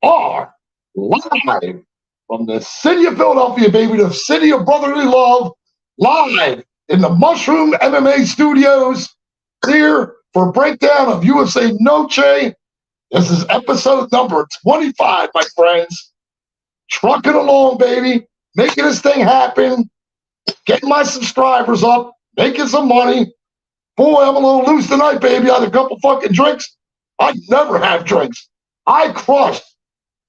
are live from the city of Philadelphia, baby, the city of brotherly love, live in the Mushroom MMA studios, here for a breakdown of UFC Noche. This is episode number 25, my friends. Trucking along, baby, making this thing happen, getting my subscribers up, making some money. Boy, I'm a little loose tonight, baby. I had a couple fucking drinks. I never have drinks. I crushed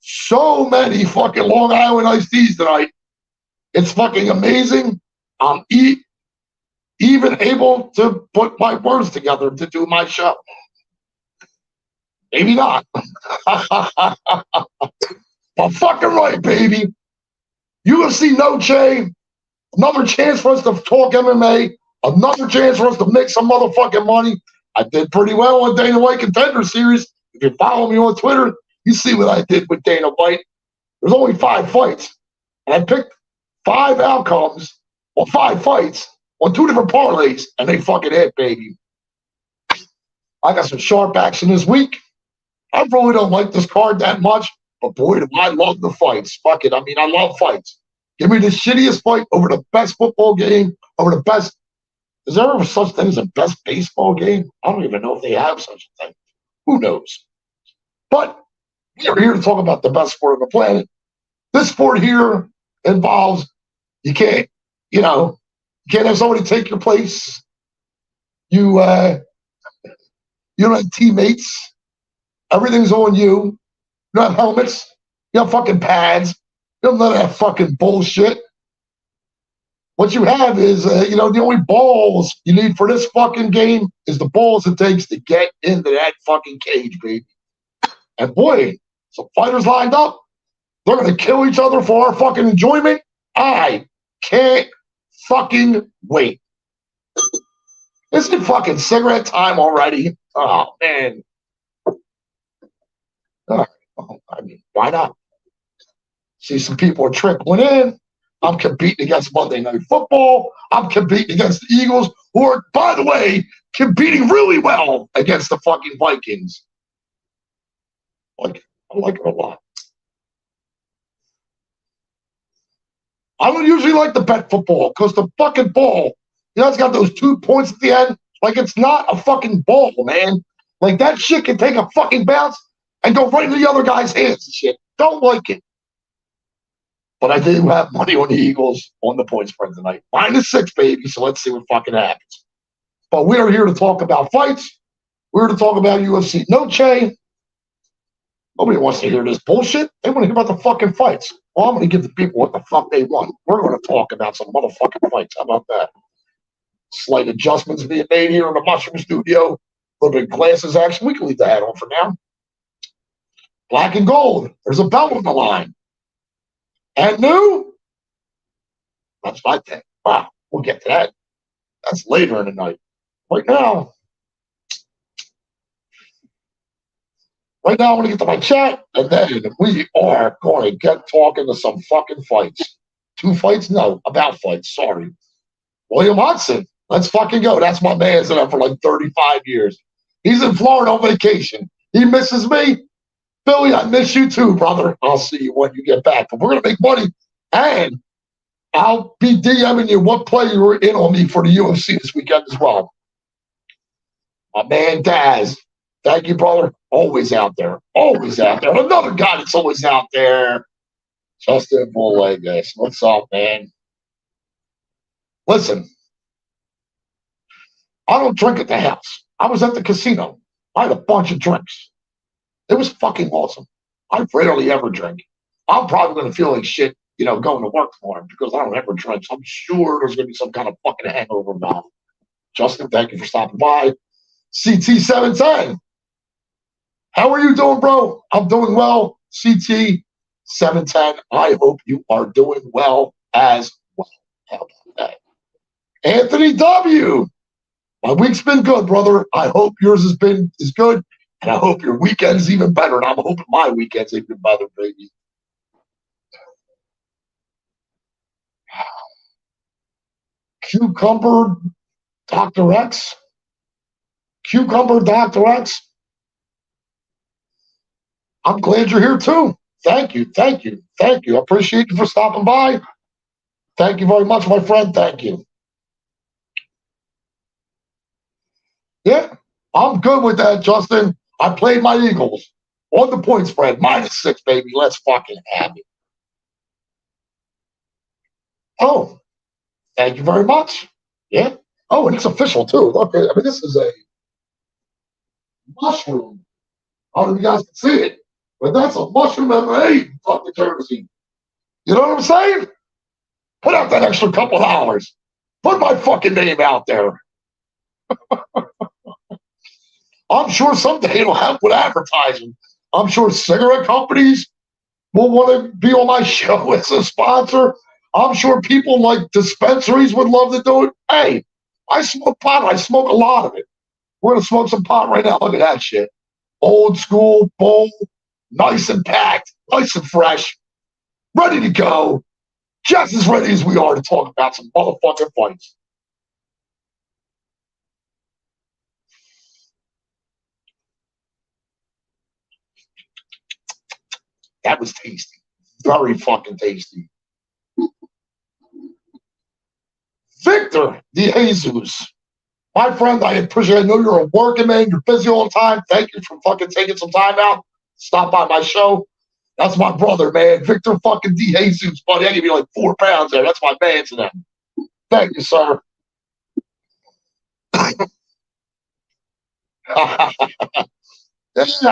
so many fucking Long Island iced teas tonight. It's fucking amazing. I'm even able to put my words together to do my show. Maybe not. But fucking right, baby. UFC Noche, another chance for us to talk MMA, another chance for us to make some motherfucking money. I did pretty well on Dana White Contender Series. If you follow me on Twitter, you see what I did with Dana White. There's only 5 fights. And I picked 5 outcomes or 5 fights on 2 different parlays, and they fucking hit, baby. I got some sharp action this week. I really don't like this card that much, but boy, do I love the fights. Fuck it. I mean, I love fights. Give me the shittiest fight over the best football game, over the best. Is there ever such thing as a best baseball game? I don't even know if they have such a thing. Who knows? But we are here to talk about the best sport on the planet. This sport here involves you can't have somebody take your place. You don't have teammates. Everything's on you. You don't have helmets. You have fucking pads. You don't none of that fucking bullshit. What you have is, the only balls you need for this fucking game is the balls it takes to get into that fucking cage, baby. And boy, some fighters lined up. They're going to kill each other for our fucking enjoyment. I can't fucking wait. Isn't it fucking cigarette time already? Oh, man. All right. Well, I mean, why not? See, some people are trickling in. I'm competing against Monday Night Football. I'm competing against the Eagles, who are, by the way, competing really well against the fucking Vikings. I like it a lot. I don't usually like to bet football because the fucking ball, it's got those 2 points at the end. Like, it's not a fucking ball, man. Like, that shit can take a fucking bounce and go right into the other guy's hands and shit. Don't like it. But I do have money on the Eagles on the point spread tonight. -6, baby, so let's see what fucking happens. But we are here to talk about fights. We're here to talk about UFC Noche. Nobody wants to hear this bullshit. They want to hear about the fucking fights. Well, I'm going to give the people what the fuck they want. We're going to talk about some motherfucking fights. How about that? Slight adjustments being made here in the Mushroom Studio. A little bit of glasses action. We can leave the hat on for now. Black and gold. There's a belt on the line. And new? That's my thing. Wow, we'll get to that. That's later in the night. Right now, I'm going to get to my chat, and then we are going to get talking to some fucking fights. 2 fights? No, about fights. Sorry. William Hudson. Let's fucking go. That's my man's been up for like 35 years. He's in Florida on vacation. He misses me. Billy, I miss you too, brother. I'll see you when you get back. But we're going to make money, and I'll be DMing you what play you were in on me for the UFC this weekend as well. My man, Daz. Thank you, brother. Always out there. Always out there. Another guy that's always out there. Justin Bulllegas. What's up, man? Listen, I don't drink at the house. I was at the casino. I had a bunch of drinks. It was fucking awesome. I rarely ever drink. I'm probably going to feel like shit, going to work tomorrow because I don't ever drink. So I'm sure there's going to be some kind of fucking hangover mouth. Justin, thank you for stopping by. CT710. How are you doing, bro? I'm doing well. CT710. I hope you are doing well as well. How about that? Anthony W. My week's been good, brother. I hope yours is good. And I hope your weekend's even better. And I'm hoping my weekend's even better, baby. Cucumber Dr. X. Cucumber Dr. X. I'm glad you're here too. Thank you. Thank you. Thank you. I appreciate you for stopping by. Thank you very much, my friend. Thank you. Yeah, I'm good with that, Justin. I played my Eagles on the point spread, -6, baby. Let's fucking have it. Oh, thank you very much. Yeah. Oh, and it's official too. Look, I mean, this is a mushroom. I don't know if you guys can see it, but that's a mushroom MMA fucking jersey. You know what I'm saying? Put out that extra couple dollars. Put my fucking name out there. I'm sure someday it'll help with advertising. I'm sure cigarette companies will want to be on my show as a sponsor. I'm sure people like dispensaries would love to do it. Hey, I smoke pot. I smoke a lot of it. We're going to smoke some pot right now. Look at that shit. Old school, bowl, nice and packed, nice and fresh, ready to go. Just as ready as we are to talk about some motherfucking fights. That was tasty. Very fucking tasty. Victor DeJesus. My friend, I appreciate it. I know you're a working man. You're busy all the time. Thank you for fucking taking some time out. Stop by my show. That's my brother, man. Victor fucking DeJesus, buddy. I give you like 4 pounds there. That's my man to them. Thank you, sir. I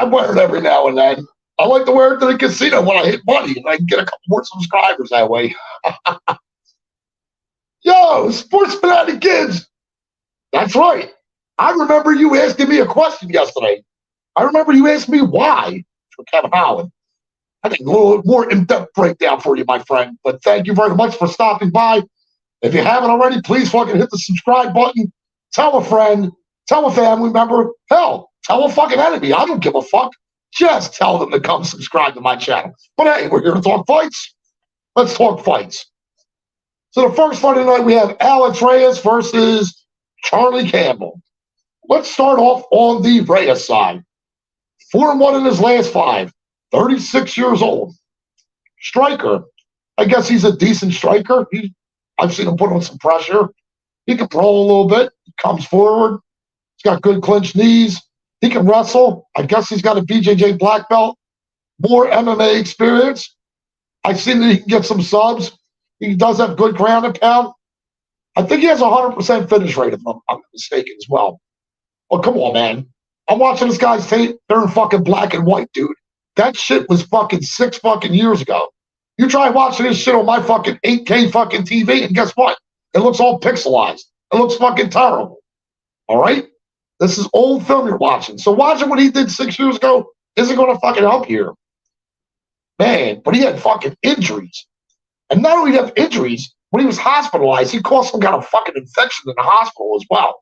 wear it every now and then. I like to wear it to the casino when I hit money, and I can get a couple more subscribers that way. Yo, Sports Fanatic Kids. That's right. I remember you asking me a question yesterday. I remember you asked me why for Kevin Holland. I think a little more in-depth breakdown for you, my friend. But thank you very much for stopping by. If you haven't already, please fucking hit the subscribe button. Tell a friend. Tell a family member. Hell, tell a fucking enemy. I don't give a fuck. Just tell them to come subscribe to my channel. But hey, we're here to talk fights. Let's talk fights. So the first fight tonight, we have Alex Reyes versus Charlie Campbell. Let's start off on the Reyes side. 4-1 in his last 5. 36 years old. Striker. I guess he's a decent striker. I've seen him put on some pressure. He can roll a little bit. He comes forward. He's got good clinch knees. He can wrestle. I guess he's got a BJJ black belt. More MMA experience. I've seen that he can get some subs. He does have good ground and pound. I think he has a 100% finish rate, if I'm not mistaken, as well. Well, come on, man. I'm watching this guy's tape. They're in fucking black and white, dude. That shit was fucking 6 fucking years ago. You try watching this shit on my fucking 8K fucking TV, and guess what? It looks all pixelized. It looks fucking terrible. All right? This is old film you're watching. So watching what he did 6 years ago isn't going to fucking help here. Man, but he had fucking injuries. And not only did he have injuries, when he was hospitalized, he caught some kind of fucking infection in the hospital as well.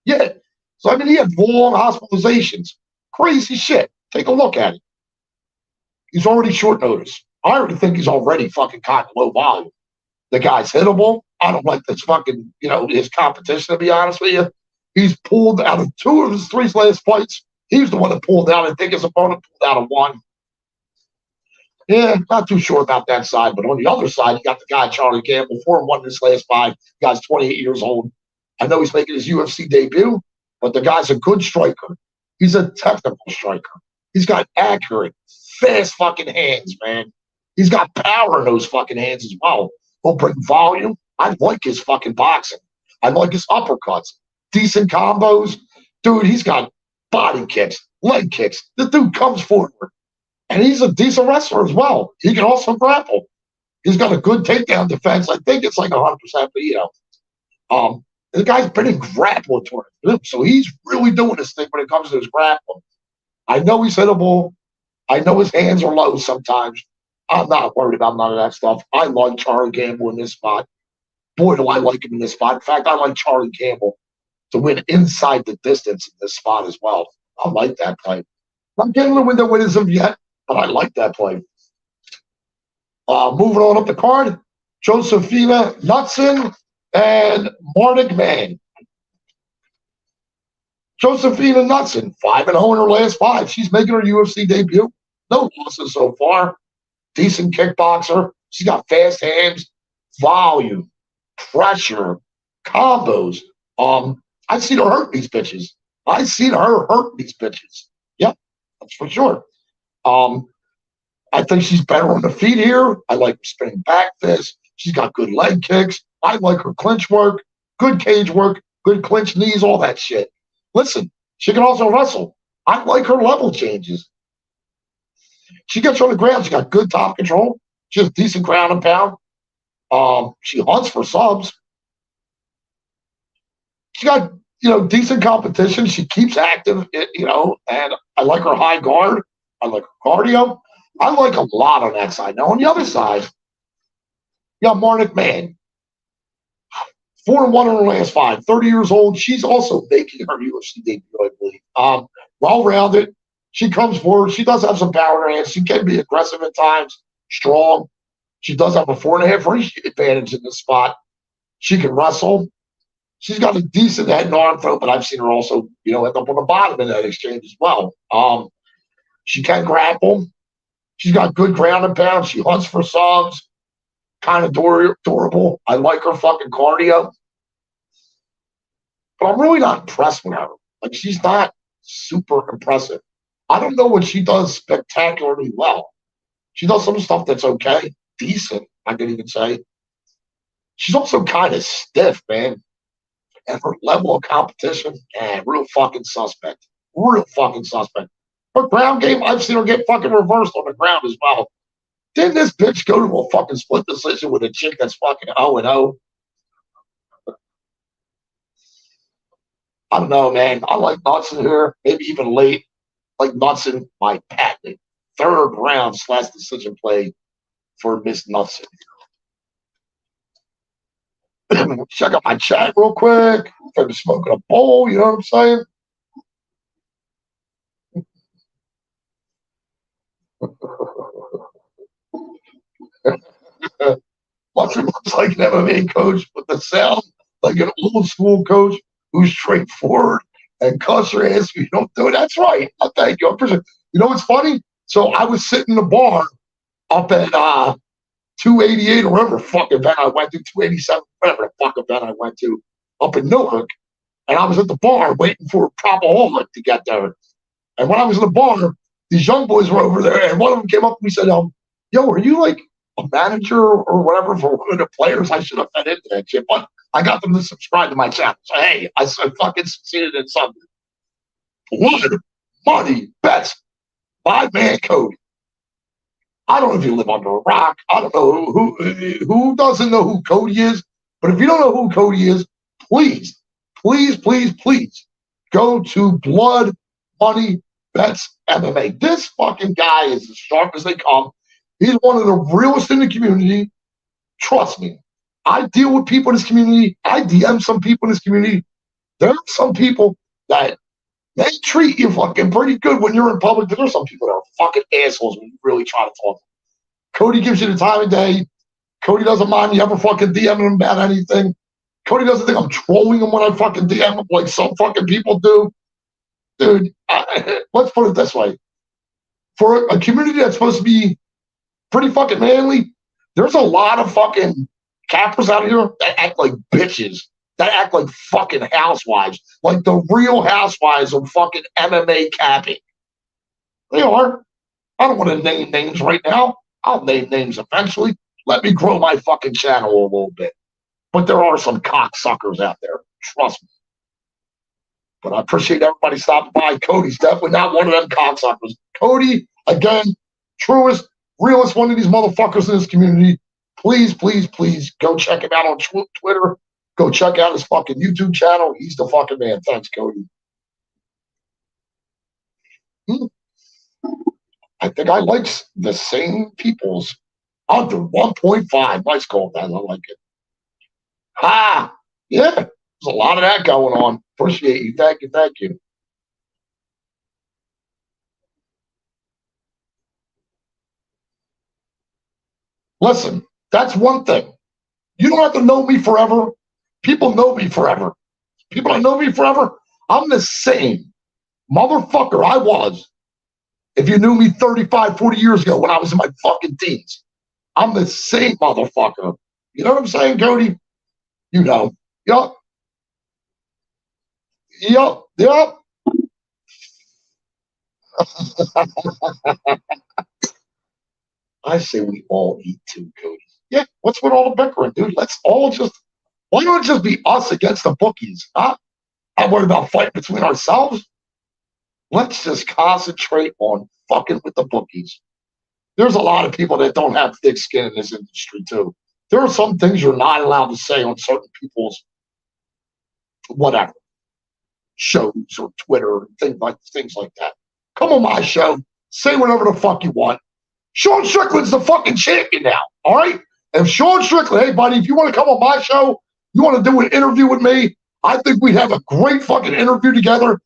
Yeah. So, I mean, he had long hospitalizations. Crazy shit. Take a look at it. He's already short notice. I already think he's already fucking caught low volume. The guy's hittable. I don't like this fucking, his competition, to be honest with you. He's pulled out of 2 of his 3 last fights. He's the one that pulled out. I think his opponent pulled out of 1. Yeah, not too sure about that side. But on the other side, you got the guy, Charlie Campbell, 4-1 in his last 5. The guy's 28 years old. I know he's making his UFC debut, but the guy's a good striker. He's a technical striker. He's got accurate, fast fucking hands, man. He's got power in those fucking hands as well. He'll bring volume. I like his fucking boxing. I like his uppercuts. Decent combos. Dude, he's got body kicks, leg kicks. The dude comes forward. And he's a decent wrestler as well. He can also grapple. He's got a good takedown defense. I think it's like 100%, but the guy's been in grappling tournaments, so he's really doing this thing when it comes to his grappling. I know he's hittable. I know his hands are low sometimes. I'm not worried about none of that stuff. I like Charlie Campbell in this spot. Boy, do I like him in this spot. In fact, I like Charlie Campbell to win inside the distance in this spot as well. I like that play. I'm getting the window winners of yet, but I like that play. Moving on up the card, Josephina Knudsen and Marnik Mann. Josephina Knudsen, 5-0 in her last 5. She's making her UFC debut. No losses so far. Decent kickboxer. She's got fast hands, volume, pressure, combos. I've seen her hurt these bitches. I've seen her hurt these bitches. Yep, that's for sure. I think she's better on the feet here. I like her spinning back fist. She's got good leg kicks. I like her clinch work, good cage work, good clinch knees, all that shit. Listen, she can also wrestle. I like her level changes. She gets on the ground. She got good top control. She has decent ground and pound. She hunts for subs. She got, decent competition. She keeps active, and I like her high guard. I like her cardio. I like a lot on that side. Now, on the other side, you got Marnik Man. 4-1 in her last 5. 30 years old. She's also making her UFC debut, I believe. Well-rounded. She comes forward. She does have some power in her hands. She can be aggressive at times, strong. She does have a 4.5 reach advantage in this spot. She can wrestle. She's got a decent head and arm throw, but I've seen her also, end up on the bottom in that exchange as well. She can grapple. She's got good ground and pound. She hunts for subs. Kind of durable. I like her fucking cardio. But I'm really not impressed with her. Like, she's not super impressive. I don't know what she does spectacularly well. She does some stuff that's okay, decent, I could even say. She's also kind of stiff, man. And her level of competition, real fucking suspect. Real fucking suspect. Her ground game, I've seen her get fucking reversed on the ground as well. Didn't this bitch go to a fucking split decision with a chick that's fucking 0-0? I don't know, man. I like Knudsen here, maybe even late. Like Knudsen, my patent. 3rd round / decision play for Miss Knudsen. Check out my chat real quick. I'm smoking a bowl, you know what I'm saying? Knudsen looks like an MMA coach with the sound like an old school coach who's straightforward and cuss your ass if you don't do it. That's right. I thank you. I appreciate it. You know what's funny? So I was sitting in the bar up at 288 or whatever fucking event I went to, 287, whatever the fuck event I went to, up in Newark. And I was at the bar waiting for Propaholic to get there. And when I was in the bar, these young boys were over there, and one of them came up to me and said, yo, are you like a manager or whatever for one of the players? I should have fed into that shit. But I got them to subscribe to my channel. So, hey, I fucking succeeded in something. Blood, money, bets. My man, Cody. I don't know if you live under a rock. I don't know who doesn't know who Cody is. But if you don't know who Cody is, please, please, please, please go to Blood, Money, Bets, MMA. This fucking guy is as sharp as they come. He's one of the realest in the community. Trust me. I deal with people in this community. I DM some people in this community. There are some people that they treat you fucking pretty good when you're in public. There's some people that are fucking assholes when you really try to talk to them. Cody gives you the time of day. Cody doesn't mind you ever fucking DMing him about anything. Cody doesn't think I'm trolling him when I fucking DM him like some fucking people do. Dude, let's put it this way. For a community that's supposed to be pretty fucking manly, there's a lot of fucking cappers out here that act like bitches, that act like fucking housewives, like the real housewives of fucking MMA capping. They are. I don't want to name names right now. I'll name names eventually. Let me grow my fucking channel a little bit. But there are some cocksuckers out there. Trust me. But I appreciate everybody stopping by. Cody's definitely not one of them cocksuckers. Cody, again, truest, realest one of these motherfuckers in this community. Please, please, please go check him out on Twitter. Go check out his fucking YouTube channel. He's the fucking man. Thanks, Cody. I think I like the same people's under 1.5. Nice call, man. I like it. Yeah. There's a lot of that going on. Appreciate you. Thank you. Thank you. Listen, that's one thing. You don't have to know me forever. People know me forever. People that know me forever, I'm the same motherfucker I was If you knew me 35, 40 years ago when I was in my fucking teens, I'm the same motherfucker. You know what I'm saying, Cody? You know. Yup. Yup. Yup. I say we all eat too, Cody. Yeah, what's with all the bickering, dude? Let's all just, why don't it just be us against the bookies? Huh? I'm worried about fighting between ourselves. Let's just concentrate on fucking with the bookies. There's a lot of people that don't have thick skin in this industry, too. There are some things you're not allowed to say on certain people's whatever shows or Twitter and things like that. Come on my show, say whatever the fuck you want. Sean Strickland's the fucking champion now, all right? If Sean Strickland, hey buddy, if you want to come on my show, you want to do an interview with me, I think we'd have a great fucking interview together.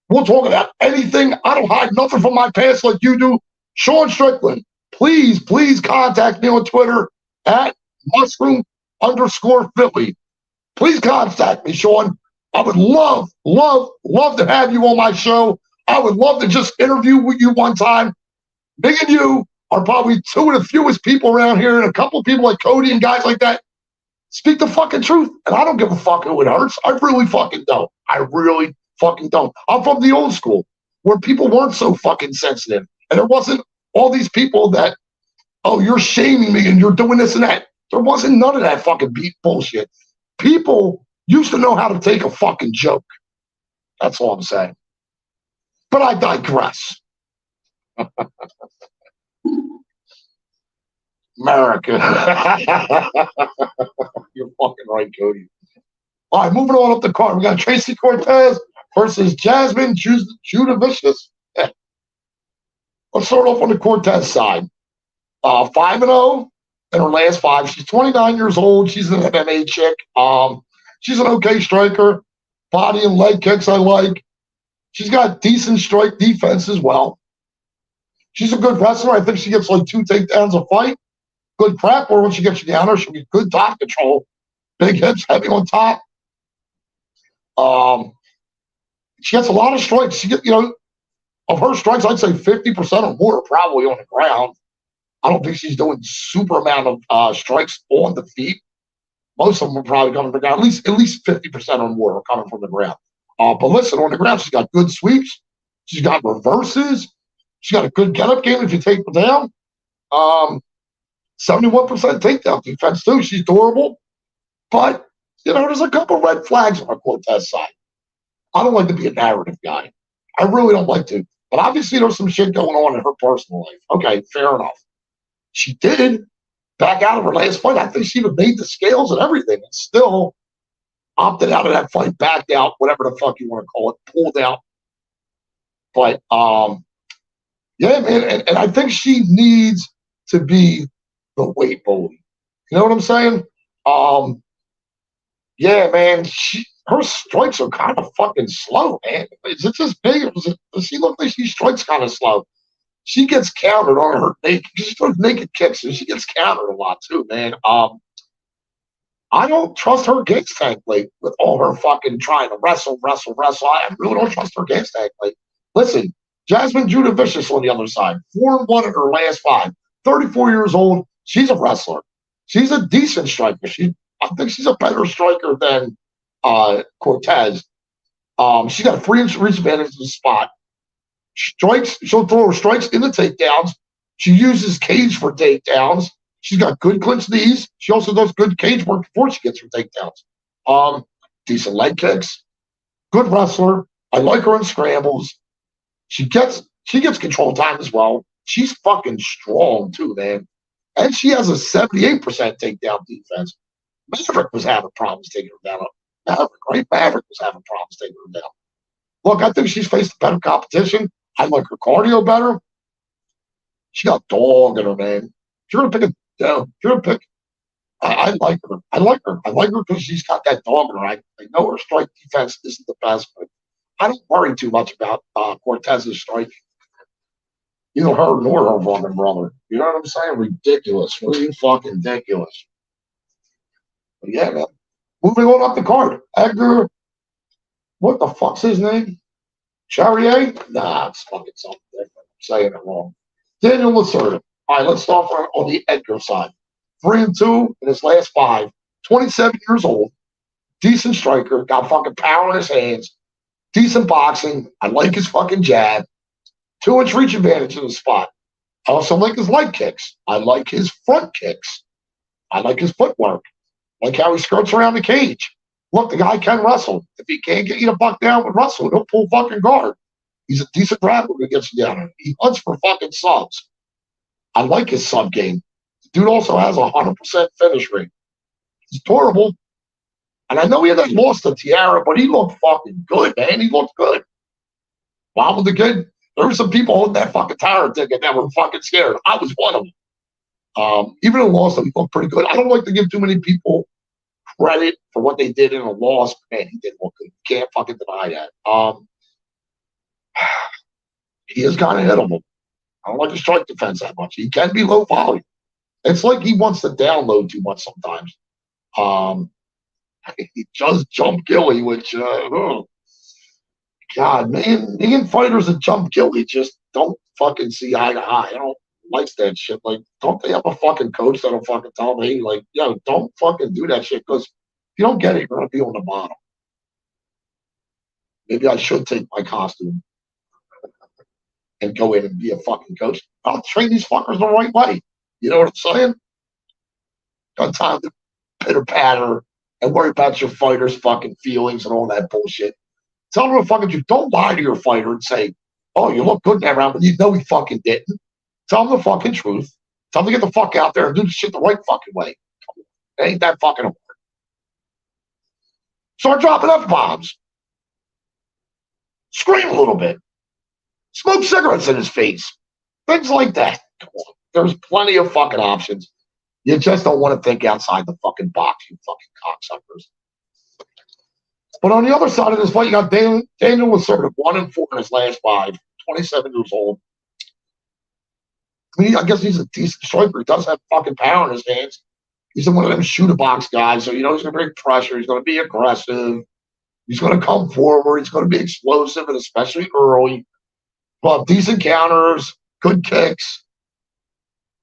We'll talk about anything. I don't hide nothing from my past like you do. Sean Strickland, please contact me on Twitter at mushroom_Philly. Please contact me, Sean. I would love to have you on my show. I would love to just interview with you one time. Me and you are probably two of the fewest people around here, and a couple of people like Cody and guys like that speak the fucking truth. And I don't give a fuck who it hurts. I really fucking don't. I really fucking don't. I'm from the old school where people weren't so fucking sensitive. And there wasn't all these people that, oh, you're shaming me and you're doing this and that. There wasn't none of that fucking bullshit. People used to know how to take a fucking joke. That's all I'm saying. But I digress. America. You're fucking right, Cody. All right, moving on up the card. We got Tracy Cortez versus Jasmine Judavicius. Yeah. Let's start off on the Cortez side. 5-0 in her last 5. She's 29 years old. She's an MMA chick. She's an okay striker. Body and leg kicks I like. She's got decent strike defense as well. She's a good wrestler. I think she gets like 2 takedowns a fight. Good crap, or when she gets you down her, she'll get good top control. Big hips, heavy on top. She gets a lot of strikes. She get, of her strikes, I'd say 50% or more are probably on the ground. I don't think she's doing super amount of strikes on the feet. Most of them are probably coming from the ground. At least 50% or more are coming from the ground. But listen, on the ground, she's got good sweeps. She's got reverses. She's got a good get-up game if you take her down. 71% takedown defense, too. She's durable. But, there's a couple red flags on the Cortez side. I don't like to be a narrative guy. I really don't like to. But obviously, there's some shit going on in her personal life. Okay, fair enough. She did back out of her last fight. I think she even made the scales and everything and still opted out of that fight, backed out, whatever the fuck you want to call it, pulled out. But, yeah, man, and I think she needs to be the weight bully. You know what I'm saying? Yeah, man, her strikes are kind of fucking slow, man. Is it just big? Or does she look like she strikes kind of slow? She gets countered on her naked. She throws naked kicks, and she gets countered a lot too, man. I don't trust her gas tank plate with all her fucking trying to wrestle. I really don't trust her gas tank plate. Listen, Jasmine Judavicius on the other side, 4-1 in her last 5, 34 years old. She's a wrestler. She's a decent striker. I think she's a better striker than Cortez. She's got a 3-inch reach advantage in the spot. Strikes, she'll throw her strikes into takedowns. She uses cage for takedowns. She's got good clinch knees. She also does good cage work before she gets her takedowns. Decent leg kicks. Good wrestler. I like her in scrambles. She gets control time as well. She's fucking strong too, man. And she has a 78% takedown defense. Maverick was having problems taking her down. Maverick was having problems taking her down. Look, I think she's faced better competition. I like her cardio better. She got dog in her, man. If you're gonna pick I like her. I like her because she's got that dog in her. I know her strike defense isn't the best, but I don't worry too much about Cortez's strike. Either her nor her fucking brother. You know what I'm saying? Ridiculous. Really fucking ridiculous. But yeah, man. Moving on up the card. Edgar, what the fuck's his name? Charrier? Nah, it's fucking something different. saying it wrong. Daniel Lacerda. All right, let's start on the Edgar side. 3-2 in his last 5. 27 years old. Decent striker. Got fucking power in his hands. Decent boxing. I like his fucking jab. 2-inch reach advantage in the spot. I also like his leg kicks. I like his front kicks. I like his footwork. I like how he skirts around the cage. Look, the guy can wrestle. If he can't get you to buck down with wrestling, he'll pull fucking guard. He's a decent grappler who gets you down. He hunts for fucking subs. I like his sub game. The dude also has a 100% finish rate. He's durable. And I know he had lost to Tiara, but he looked fucking good, man. He looked good. Wow, with the kid, there were some people holding that fucking Tiara ticket that were fucking scared. I was one of them. Even in a loss, he looked pretty good. I don't like to give too many people credit for what they did in a loss. Man, he did look good. You can't fucking deny that. He is kind of hittable. I don't like his strike defense that much. He can be low volume. It's like he wants to download too much sometimes. He just jumped Gilly, which, God, man, me and fighters that jump Gilly just don't fucking see eye to eye. I don't like that shit. Like, don't they have a fucking coach that'll fucking tell me, like, yo, don't fucking do that shit, because if you don't get it, you're going to be on the bottom. Maybe I should take my costume and go in and be a fucking coach. I'll train these fuckers the right way. You know what I'm saying? Got time to pitter patter and worry about your fighter's fucking feelings and all that bullshit. Tell them to fucking do. Don't lie to your fighter and say, oh, you look good in that round, but you know he fucking didn't. Tell them the fucking truth. Tell them to get the fuck out there and do the shit the right fucking way. It ain't that fucking hard. Start dropping F-bombs. Scream a little bit. Smoke cigarettes in his face. Things like that. Come on. There's plenty of fucking options. You just don't want to think outside the fucking box, you fucking cocksuckers. But on the other side of this fight, you got Daniel Lacerda, 1-4 in his last 5, 27 years old. I mean, I guess he's a decent striker. He does have fucking power in his hands. He's one of them shoot-a-box guys, so, you know, he's going to bring pressure. He's going to be aggressive. He's going to come forward. He's going to be explosive, and especially early. Well, decent counters, good kicks.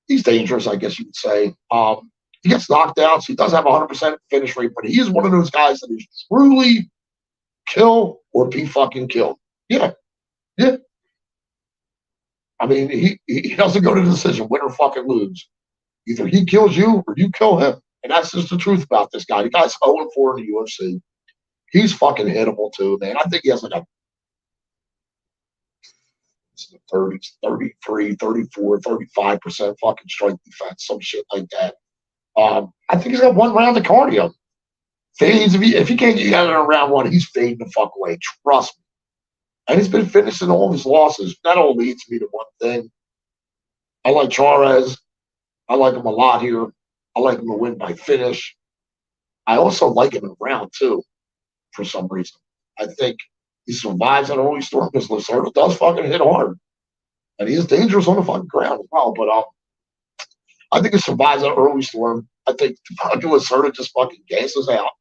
He's dangerous, I guess you would say. He gets knocked out, so he does have a 100% finish rate, but he is one of those guys that is truly kill or be fucking killed. Yeah. Yeah. I mean, he doesn't go to the decision, win or fucking lose. Either he kills you or you kill him. And that's just the truth about this guy. The guy's 0-4 in the UFC. He's fucking hittable too, man. I think he has like a 30s, 33, 34, 35% fucking strike defense, some shit like that. I think he's got 1 round of cardio. Fades, if he can't get out in round 1, he's fading the fuck away. Trust me. And he's been finishing all of his losses. That all leads me to one thing. I like Charez. I like him a lot here. I like him to win by finish. I also like him in round 2 for some reason. I think he survives an early storm because Lacerda does fucking hit hard. And he is dangerous on the fucking ground as well. But I think he survives an early storm. I think fucking Lacerda just fucking gasses out.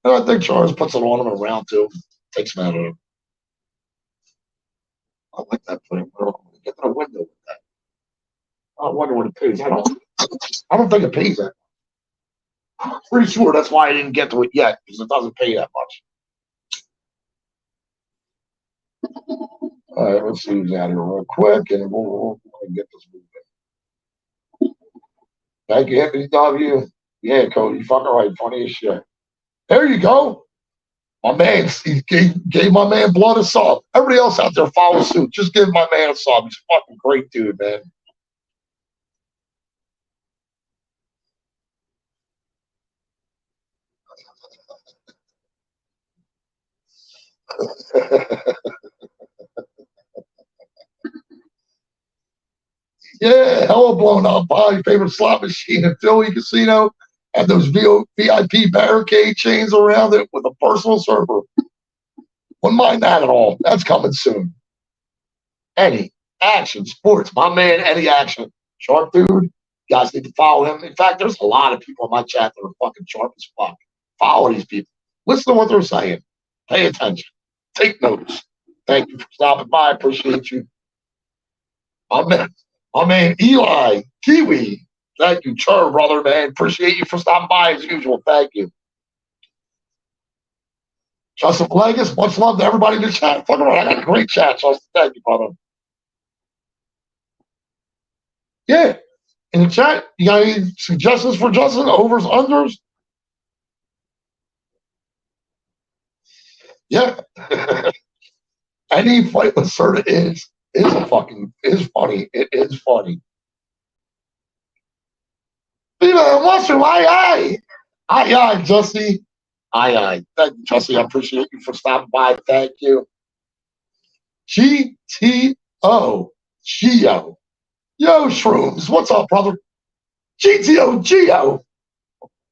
And I think Charles puts it on him in round 2. Takes him out of him. I like that play. Get to the window with that. I wonder what it pays. I don't think it pays that. I'm pretty sure that's why I didn't get to it yet, because it doesn't pay that much. All right, let's see who's out here real quick, and we'll get this moving. Thank you, Anthony W. Yeah, Cody, you fucking right. Funny as shit. There you go. My man, he gave my man Blood a sub. Everybody else out there follow suit. Just give my man a sub. He's a fucking great dude, man. Yeah, hella blown up. Your favorite slot machine in Philly Casino. And those VIP barricade chains around it with a personal server. Wouldn't mind that at all. That's coming soon. Any action sports, my man, any action. Sharp dude. You guys need to follow him. In fact, there's a lot of people in my chat that are fucking sharp as fuck. Follow these people. Listen to what they're saying. Pay attention. Take notes. Thank you for stopping by. I appreciate you. My man Eli, Kiwi. Thank you, Chur, brother, man. Appreciate you for stopping by as usual. Thank you. Justin Plagas, much love to everybody in the chat. Fuck around. I got a great chat, Justin. Thank you, brother. Yeah. In the chat, you got any suggestions for Justin? Overs, unders? Yeah. Any fight with Serta is funny. It is funny. Viva Monster, aye, Justy. Aye. Thank you, Justy. I appreciate you for stopping by. Thank you. GTO. Geo. Yo, Shrooms. What's up, brother? GTO Geo.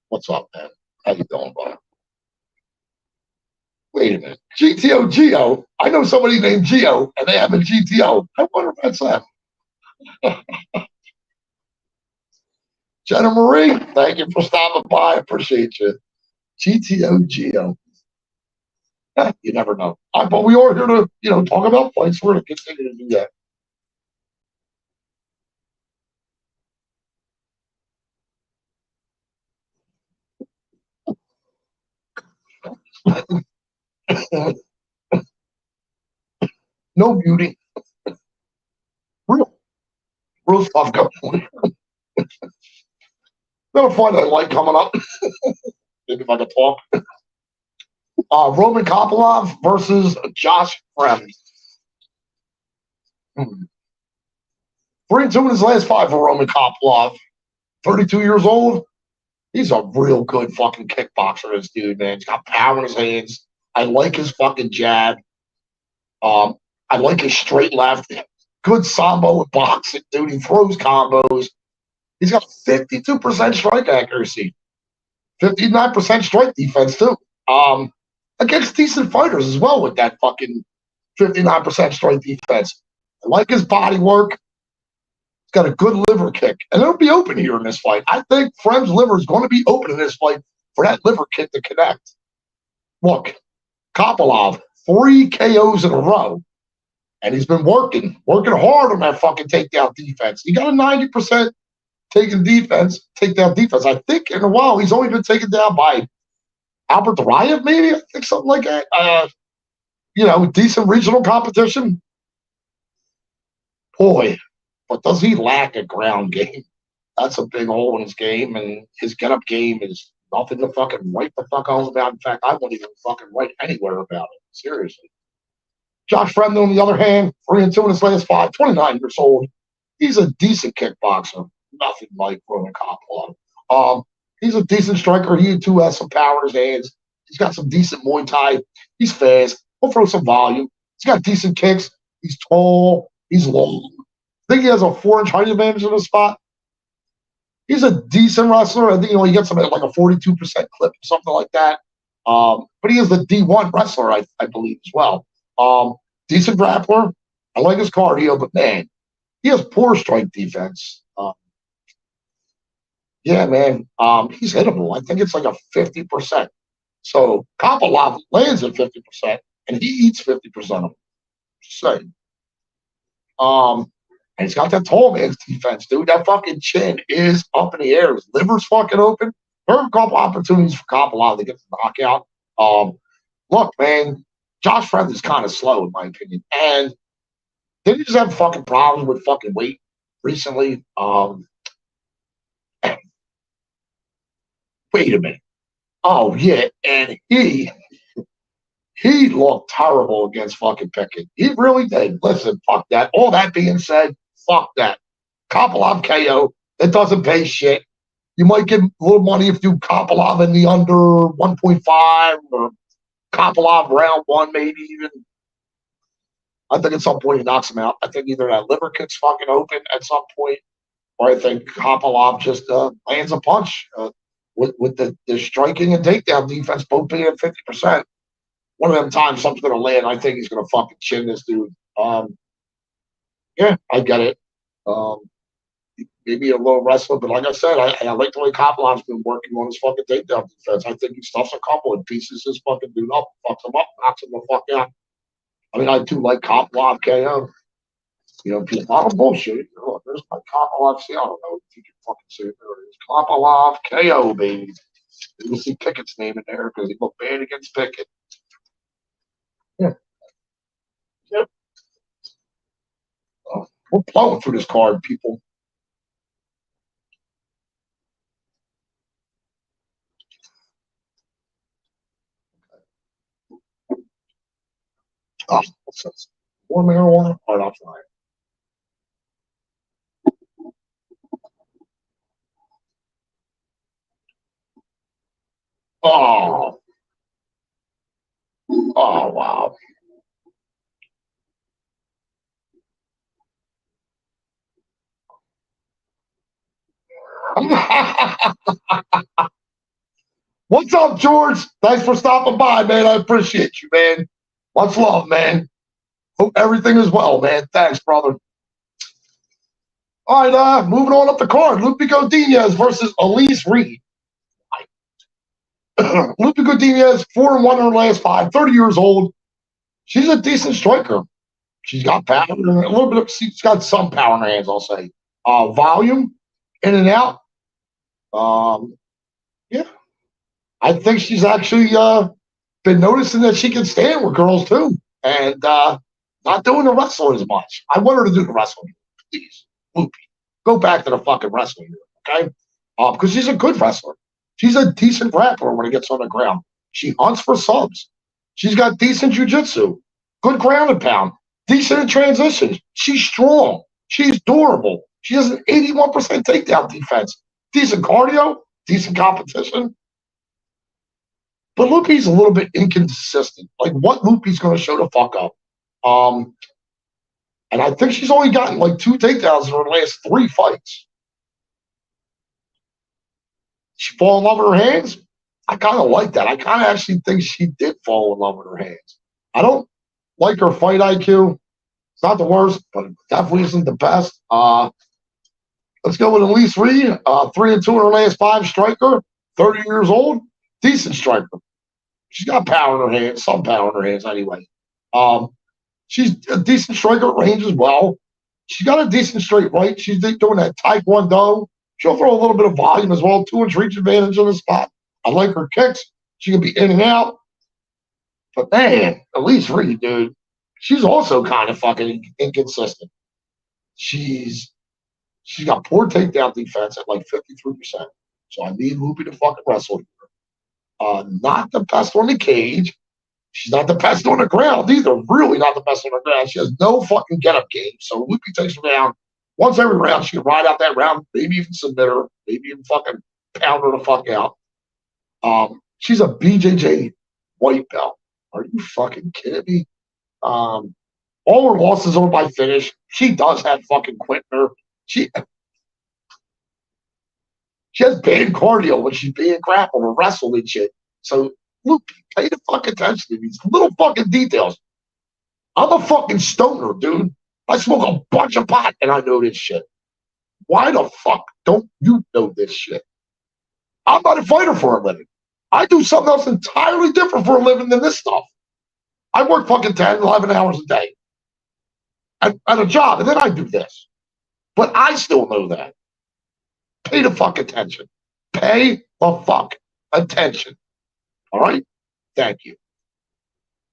What's up, man? How you doing, brother? Wait a minute. GTO Geo. I know somebody named Geo, and they have a GTO. I wonder if that's them. Jenna Marie, thank you for stopping by. I appreciate you. GTO Geo. You never know. But we are here to, talk about fights. We're going to continue to do that. No beauty. Real stuff going. Got a fight I like coming up. Maybe if I can talk. Roman Kopylov versus Josh Fremd. 3-2 in his last five for Roman Kopylov. 32 years old. He's a real good fucking kickboxer, this dude, man. He's got power in his hands. I like his fucking jab. I like his straight left. Good sambo with boxing, dude. He throws combos. He's got 52% strike accuracy. 59% strike defense, too. Against decent fighters as well with that fucking 59% strike defense. I like his body work. He's got a good liver kick. And it'll be open here in this fight. I think Fremd's liver is going to be open in this fight for that liver kick to connect. Look, Kopylov, 3 KOs in a row. And he's been working hard on that fucking takedown defense. He got a 90% takedown defense. I think in a while he's only been taken down by Albert Duraev, maybe? I think something like that. Decent regional competition. Boy, but does he lack a ground game? That's a big hole in his game, and his get-up game is nothing to fucking write the fuck home about. In fact, I wouldn't even fucking write anywhere about it. Seriously. Josh Fremd, on the other hand, 3-2 in his last five, 29 years old. He's a decent kickboxer. Nothing like Roman Kopylov. He's a decent striker. He too has some power in his hands. He's got some decent Muay Thai. He's fast. He'll throw some volume. He's got decent kicks. He's tall. He's long. I think he has a 4-inch height advantage in the spot. He's a decent wrestler. I think he gets him at like a 42% clip or something like that. But he is the D1 wrestler, I believe, as well. Decent grappler. I like his cardio, but man, he has poor strike defense. Yeah, man. He's hittable. I think it's like a 50%. So Kopylov lands at 50%, and he eats 50% of them. Just saying. And he's got that tall man's defense, dude. That fucking chin is up in the air. His liver's fucking open. There are a couple opportunities for Kopylov to get the knockout. Look, man, Josh Fremd is kind of slow, in my opinion. And did he just have fucking problems with fucking weight recently? Wait a minute. Oh, yeah. And he looked terrible against fucking Pickett. He really did. Listen, fuck that. All that being said, fuck that. Kopylov KO. It doesn't pay shit. You might get a little money if you do Kopylov in the under 1.5 or Kopylov round 1, maybe even. I think at some point he knocks him out. I think either that liver kick's fucking open at some point, or I think Kopylov just lands a punch with the striking and takedown defense both being at 50%. One of them times something's going to land. I think he's going to fucking chin this dude. Yeah, I get it. Maybe a little wrestler, but like I said, I like the way Kopylov's been working on his fucking takedown defense. I think he stuffs a couple and pieces his fucking dude up, fucks him up, knocks him the fuck out. I mean, I do like Kopylov KO. You know, people, a lot of bullshit. Look, there's my Kopolov. See, I don't know if you can fucking see it. There it is. Kopolov KO, baby. You'll see Pickett's name in there because he looked bad against Pickett. Yeah. Yep. We're plowing through this card, people. Oh, what's this? More marijuana? Oh, that's fine. Oh, oh, wow. What's up, George? Thanks for stopping by, man. I appreciate you, man. Much love, man. Hope everything is well, man. Thanks, brother. All right, moving on up the card. Lupe Godinez versus Elise Reed. Lupe Godinez, 4-1 in her last five, 30 years old. She's a decent striker. She's got power, a little bit of, she's got some power in her hands, I'll say. Volume, in and out. Yeah. I think she's actually been noticing that she can stand with girls too. And not doing the wrestling as much. I want her to do the wrestling. Please, Lupe, go back to the fucking wrestling, okay? Because she's a good wrestler. She's a decent grappler when it gets on the ground. She hunts for subs. She's got decent jiu-jitsu, good ground and pound, decent in transitions. She's strong. She's durable. She has an 81% takedown defense. Decent cardio, decent competition. But Lupe's a little bit inconsistent. Like, what Lupe's going to show the fuck up? And I think she's only gotten like 2 takedowns in her last 3 fights. She fall in love with her hands? I kind of like that. I kind of actually think she did fall in love with her hands. I don't like her fight IQ. It's not the worst, but it definitely isn't the best. Let's go with Elise Reed, 3-2 in her last 5 striker, 30 years old, decent striker. She's got power in her hands, some power in her hands anyway. She's a decent striker at range as well. She's got a decent straight right. She's doing that taekwondo. She'll throw a little bit of volume as well, 2-inch reach advantage on the spot. I like her kicks. She can be in and out. But man, Elise Reed, dude, she's also kind of fucking inconsistent. She's got poor takedown defense at like 53%. So I need Lupe to fucking wrestle here. Not the best on the cage. She's not the best on the ground either. Really not the best on the ground. She has no fucking get-up game. So Lupe takes her down. Once every round, she can ride out that round, maybe even submit her, maybe even fucking pound her the fuck out. She's a BJJ white belt. Are you fucking kidding me? All her losses are by finish. She does have fucking Quintner. She has bad cardio when she's being grappled or wrestled and shit. So, Lupe, pay the fuck attention to these little fucking details. I'm a fucking stoner, dude. I smoke a bunch of pot and I know this shit. Why the fuck don't you know this shit? I'm not a fighter for a living. I do something else entirely different for a living than this stuff. I work fucking 10, 11 hours a day at a job, and then I do this. But I still know that. Pay the fuck attention. Pay the fuck attention. All right? Thank you.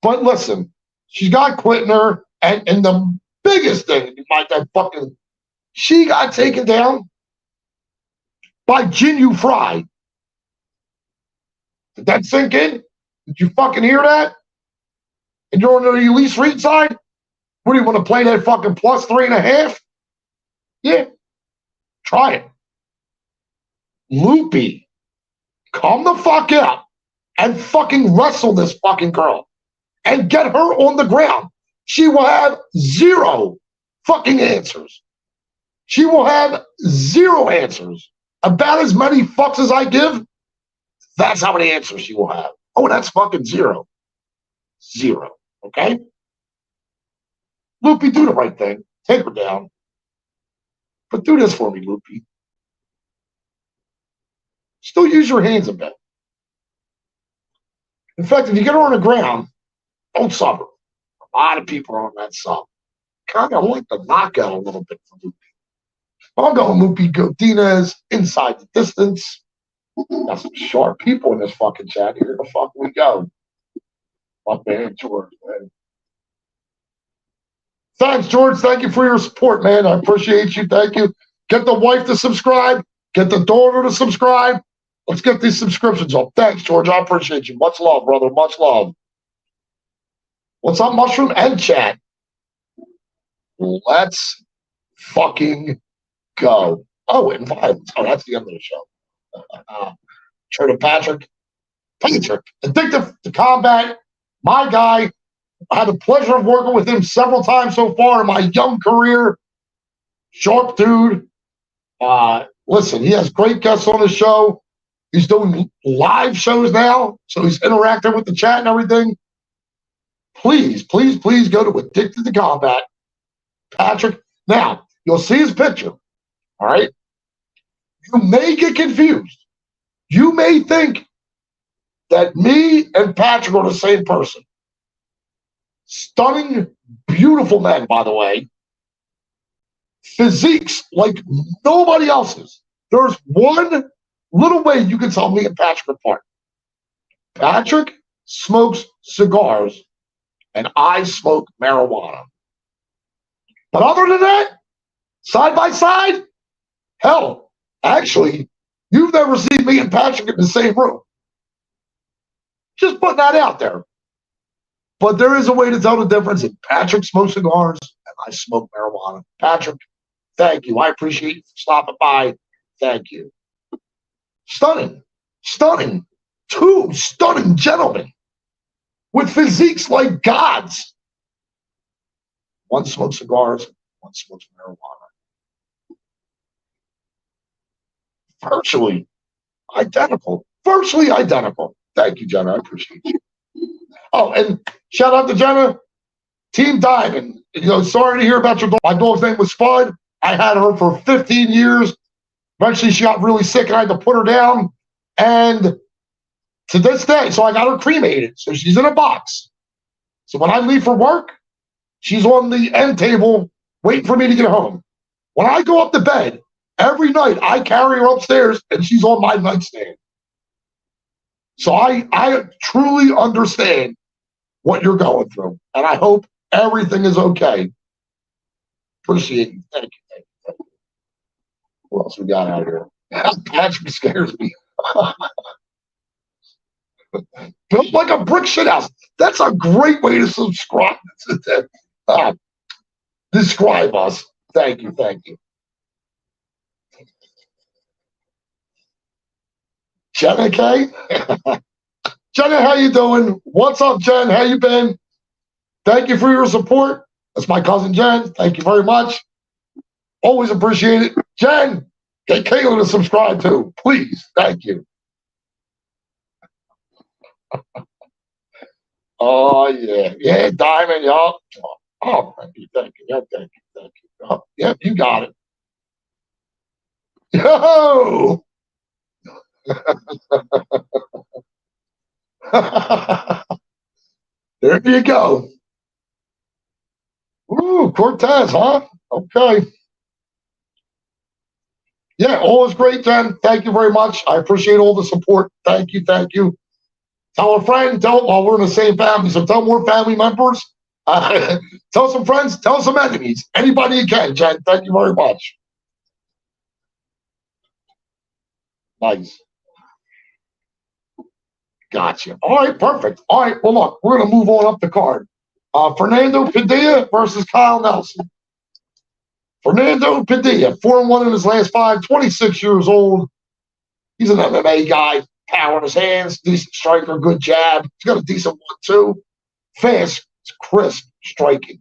But listen, she's got Quintner, and the biggest thing, that fucking, she got taken down by Jinyu Fry. Did that sink in? Did you fucking hear that? And you're on the Elise Reed side? What do you want to play that fucking plus 3.5? Yeah. Try it. Lupe, come the fuck out and fucking wrestle this fucking girl and get her on the ground. She will have 0 fucking answers. She will have 0 answers. About as many fucks as I give, that's how many answers she will have. Oh, that's fucking 0. 0. Okay? Lupe, do the right thing. Take her down. But do this for me, Lupe. Still use your hands a bit. In fact, if you get her on the ground, don't sub her. A lot of people are on that sub. kind of like the knockout a little bit for Lupi. I'm going Lupi Godinez inside the distance. Got some sharp people in this fucking chat. Here the fuck we go. My man, George, man. Thanks, George. Thank you for your support, man. I appreciate you. Thank you. Get the wife to subscribe. Get the daughter to subscribe. Let's get these subscriptions up. Thanks, George. I appreciate you. Much love, brother. Much love. What's up, Mushroom and chat? Let's fucking go. Oh, and violence. Oh, that's the end of the show. Turn to Patrick. Addicted to combat. My guy. I had the pleasure of working with him several times so far in my young career. Sharp dude. Listen, he has great guests on his show. He's doing live shows now, so he's interacting with the chat and everything. Please, please, please go to Addicted to Combat. Patrick. Now, you'll see his picture. All right? You may get confused. You may think that me and Patrick are the same person. Stunning, beautiful men, by the way. Physiques like nobody else's. There's one little way you can tell me and Patrick apart. Patrick smokes cigars, and I smoke marijuana. But other than that, side by side, hell, actually, you've never seen me and Patrick in the same room. Just putting that out there. But there is a way to tell the difference. And Patrick smokes cigars, and I smoke marijuana. Patrick, thank you. I appreciate you stopping by. Thank you. Stunning. Stunning. Two stunning gentlemen with physiques like gods. One smokes cigars, one smokes marijuana. Virtually identical. Virtually identical. Thank you, Jenna. I appreciate you. Oh, and shout out to Jenna. Team Diamond. You know, sorry to hear about your dog. My dog's name was Spud. I had her for 15 years. Eventually, she got really sick, and I had to put her down. And to this day, so I got her cremated. So she's in a box. So when I leave for work, she's on the end table waiting for me to get home. When I go up to bed, every night I carry her upstairs, and she's on my nightstand. So I truly understand what you're going through, and I hope everything is okay. Appreciate you. Thank you. Thank you. Thank you. What else we got out here? Patrick scares me. Built like a brick shit house. That's a great way to subscribe. Describe us. Thank you. Thank you. Jenna K. Jenna, how you doing? What's up, Jen? How you been? Thank you for your support. That's my cousin Jen. Thank you very much. Always appreciate it. Jen, get Kayla to subscribe too. Please. Thank you. Oh, yeah. Yeah, Diamond, y'all. Oh, thank you. Thank you. Yeah, thank you. Thank you. Oh, yeah, you got it. Yo! There you go. Ooh, Cortez, huh? Okay. Yeah, all is great, Jen. Thank you very much. I appreciate all the support. Thank you. Thank you. Tell a friend. Tell, well, we're in the same family, so tell more family members. Tell some friends. Tell some enemies. Anybody you can, Jen. Thank you very much. Nice. Gotcha. All right, perfect. All right, well, look, we're going to move on up the card. Fernando Padilla versus Kyle Nelson. Fernando Padilla, 4-1 in his last 5, 26 years old. He's an MMA guy, power in his hands, decent striker, good jab. He's got a decent one, too. Fast, crisp, striking.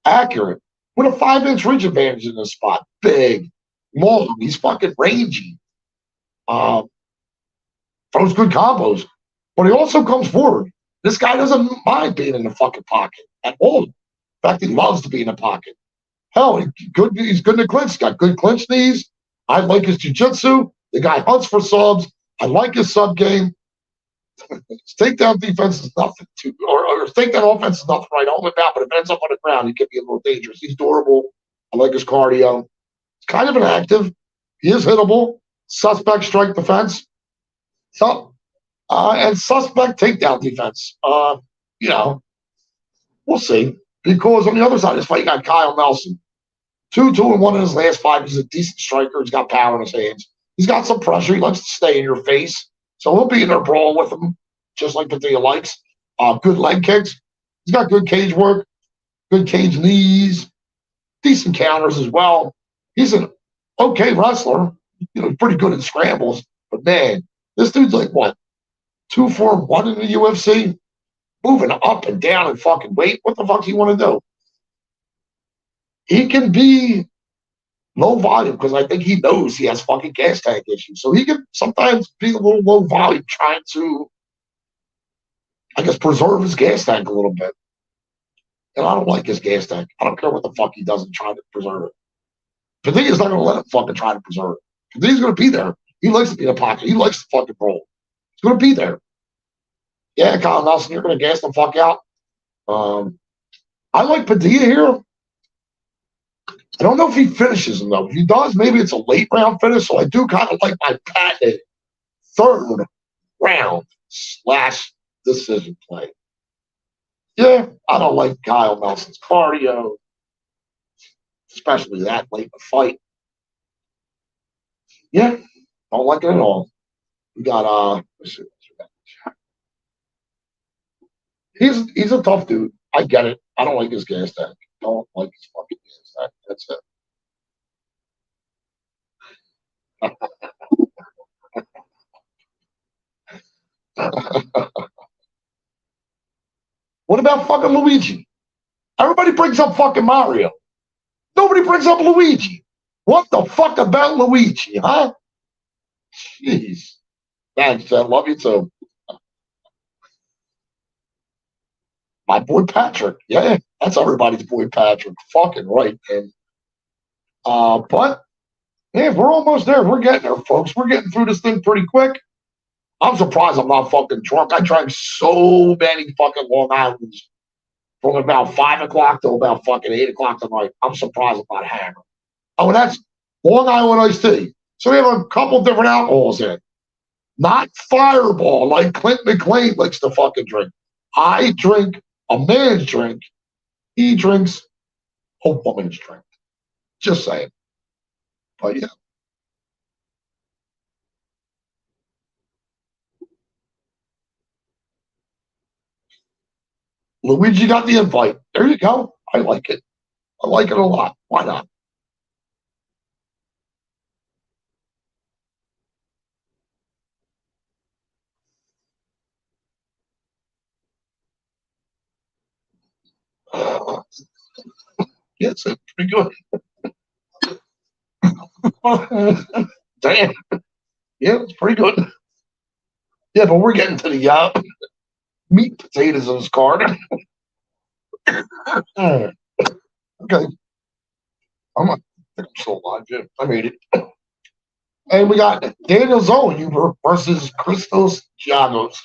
Accurate, with a 5-inch reach advantage in this spot. Big, long, he's fucking rangy. Throws good combos. But he also comes forward. This guy doesn't mind being in the fucking pocket at all. In fact, he loves to be in the pocket. Hell, he's good in the clinch. He's got good clinch knees. I like his jiu-jitsu. The guy hunts for subs. I like his sub game. His takedown defense is nothing to, or his takedown offense is nothing right home about, but if it ends up on the ground, he can be a little dangerous. He's durable. I like his cardio. He's kind of an active. He is hittable. Suspect strike defense. So, and suspect takedown defense. You know, we'll see. Because on the other side of this fight, you got Kyle Nelson. 2-2-1 in his last 5. He's a decent striker. He's got power in his hands. He's got some pressure. He likes to stay in your face. So he'll be in there brawl with him, just like Padilla likes. Good leg kicks. He's got good cage work, good cage knees, decent counters as well. He's an okay wrestler. You know, pretty good in scrambles. But man, this dude's like what? 2-4-1 in the UFC? Moving up and down and fucking weight. What the fuck do you want to do? He can be low volume because I think he knows he has fucking gas tank issues. So he can sometimes be a little low volume trying to, I guess, preserve his gas tank a little bit. And I don't like his gas tank. I don't care what the fuck he does in trying to preserve it. Padilla's not going to let him fucking try to preserve it. Padilla's going to be there. He likes to be in a pocket. He likes to fucking roll. He's going to be there. Yeah, Kyle Nelson, you're going to gas the fuck out. I like Padilla here. I don't know if he finishes him, though. If he does, maybe it's a late round finish. So I do kind of like my patented third round / decision play. Yeah, I don't like Kyle Nelson's cardio, especially that late in the fight. Yeah, don't like it at all. We got, let's see. He's a tough dude. I get it. I don't like his gas tank. Don't like his fucking gas tank. That's it. What about fucking Luigi? Everybody brings up fucking Mario. Nobody brings up Luigi. What the fuck about Luigi, huh? Jeez. Thanks, I love you too. My boy Patrick. Yeah, that's everybody's boy Patrick. Fucking right, man. But yeah, we're almost there. We're getting there, folks. We're getting through this thing pretty quick. I'm surprised I'm not fucking drunk. I drank so many fucking Long Islands from about 5 o'clock till about fucking 8 o'clock tonight. I'm surprised I'm not hammered. Oh, and that's Long Island iced tea. So we have a couple different alcohols in it. Not Fireball like Clint McLean likes to fucking drink. I drink a man's drink. He drinks a woman's drink. Just saying. But yeah. Luigi got the invite. There you go. I like it. I like it a lot. Why not? Yeah, it's pretty good. Damn. Yeah, it's pretty good. Yeah, but we're getting to the meat potatoes of this card. Okay. I think I'm still alive. Yeah, I made it. And we got Daniel Zellhuber versus Christos Giagos.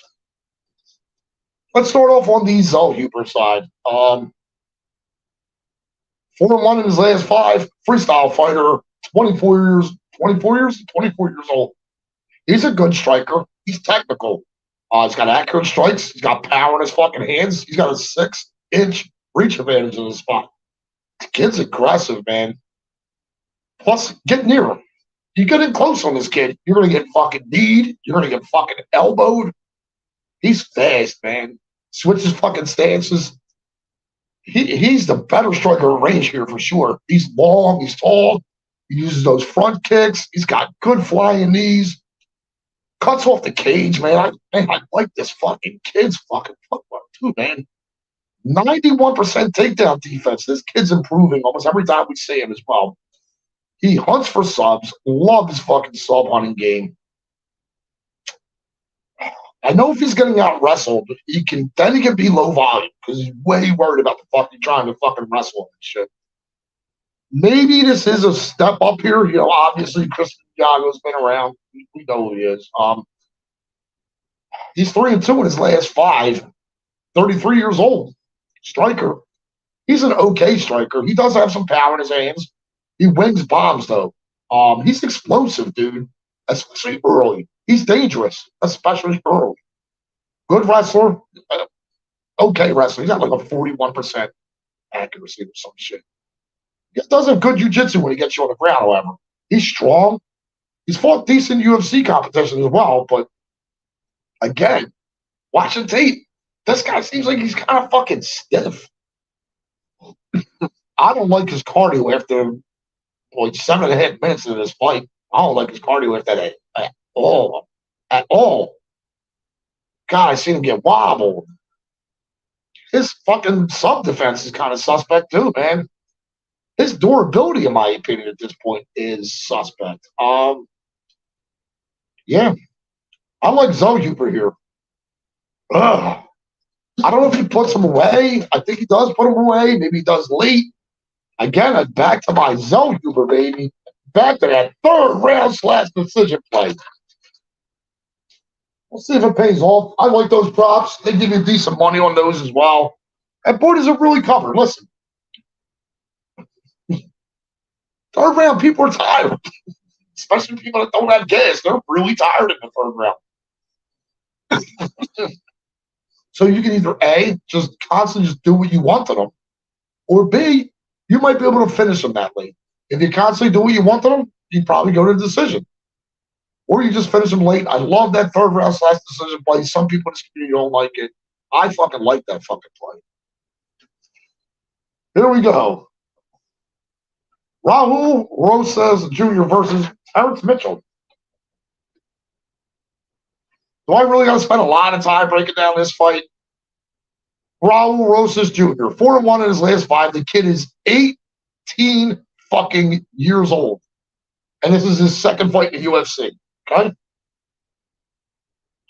Let's start off on the Zellhuber side. 4-1 in his last 5. Freestyle fighter, 24 years old. He's a good striker. He's technical. He's got accurate strikes. He's got power in his fucking hands. He's got a 6-inch reach advantage in the spot. The kid's aggressive, man. Plus, get near him. You get in close on this kid, you're going to get fucking kneed. You're going to get fucking elbowed. He's fast, man. Switches fucking stances. He's the better striker in range here for sure. He's long. He's tall. He uses those front kicks. He's got good flying knees. Cuts off the cage, man. I like this fucking kid's fucking footwork too, man. 91% takedown defense. This kid's improving almost every time we see him as well. He hunts for subs. Love his fucking sub hunting game. I know if he's getting out wrestled, he can be low volume because he's way worried about the fucking trying to fucking wrestle and shit. Maybe this is a step up here. You know, obviously Chris Diago's been around. We know who he is. He's 3-2 in his last 5. 33 years old. Striker. He's an okay striker. He does have some power in his hands. He wings bombs though. He's explosive, dude. Especially early. He's dangerous, especially early. Good wrestler. Okay wrestler. He's got like a 41% accuracy or some shit. He does have good jiu-jitsu when he gets you on the ground, however. He's strong. He's fought decent UFC competition as well, but again, watching tape, this guy seems like he's kind of fucking stiff. I don't like his cardio after like 7.5 minutes of this fight. I don't like his cardio after that at all. At all. God, I seen him get wobbled. His fucking sub-defense is kind of suspect too, man. His durability, in my opinion, at this point, is suspect. Yeah. I like Zohuber here. Ugh. I don't know if he puts him away. I think he does put him away. Maybe he does late. Again, I'm back to my Zohuber, baby. Back to that third round / decision play. We'll see if it pays off. I like those props. They give you decent money on those as well. And boy, does it really cover. Listen. Third round, people are tired. Especially people that don't have gas. They're really tired in the third round. So you can either A, just constantly just do what you want to them, or B, you might be able to finish them that late. If you constantly do what you want to them, you probably go to the decision. Or you just finish them late. I love that third round / decision play. Some people in this community don't like it. I fucking like that fucking play. Here we go. Raul Rosas Jr. versus Terrence Mitchell. Do I really got to spend a lot of time breaking down this fight? Raul Rosas Jr. 4-1 in his last 5. The kid is 18 fucking years old. And this is his second fight in the UFC. Okay?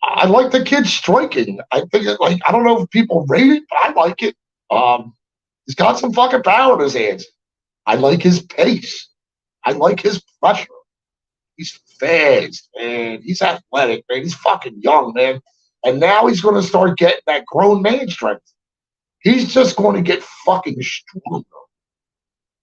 I like the kid striking. I think I don't know if people rate it, but I like it. He's got some fucking power in his hands. I like his pace. I like his pressure. He's fast, man. He's athletic, man. He's fucking young, man. And now he's going to start getting that grown man strength. He's just going to get fucking stronger.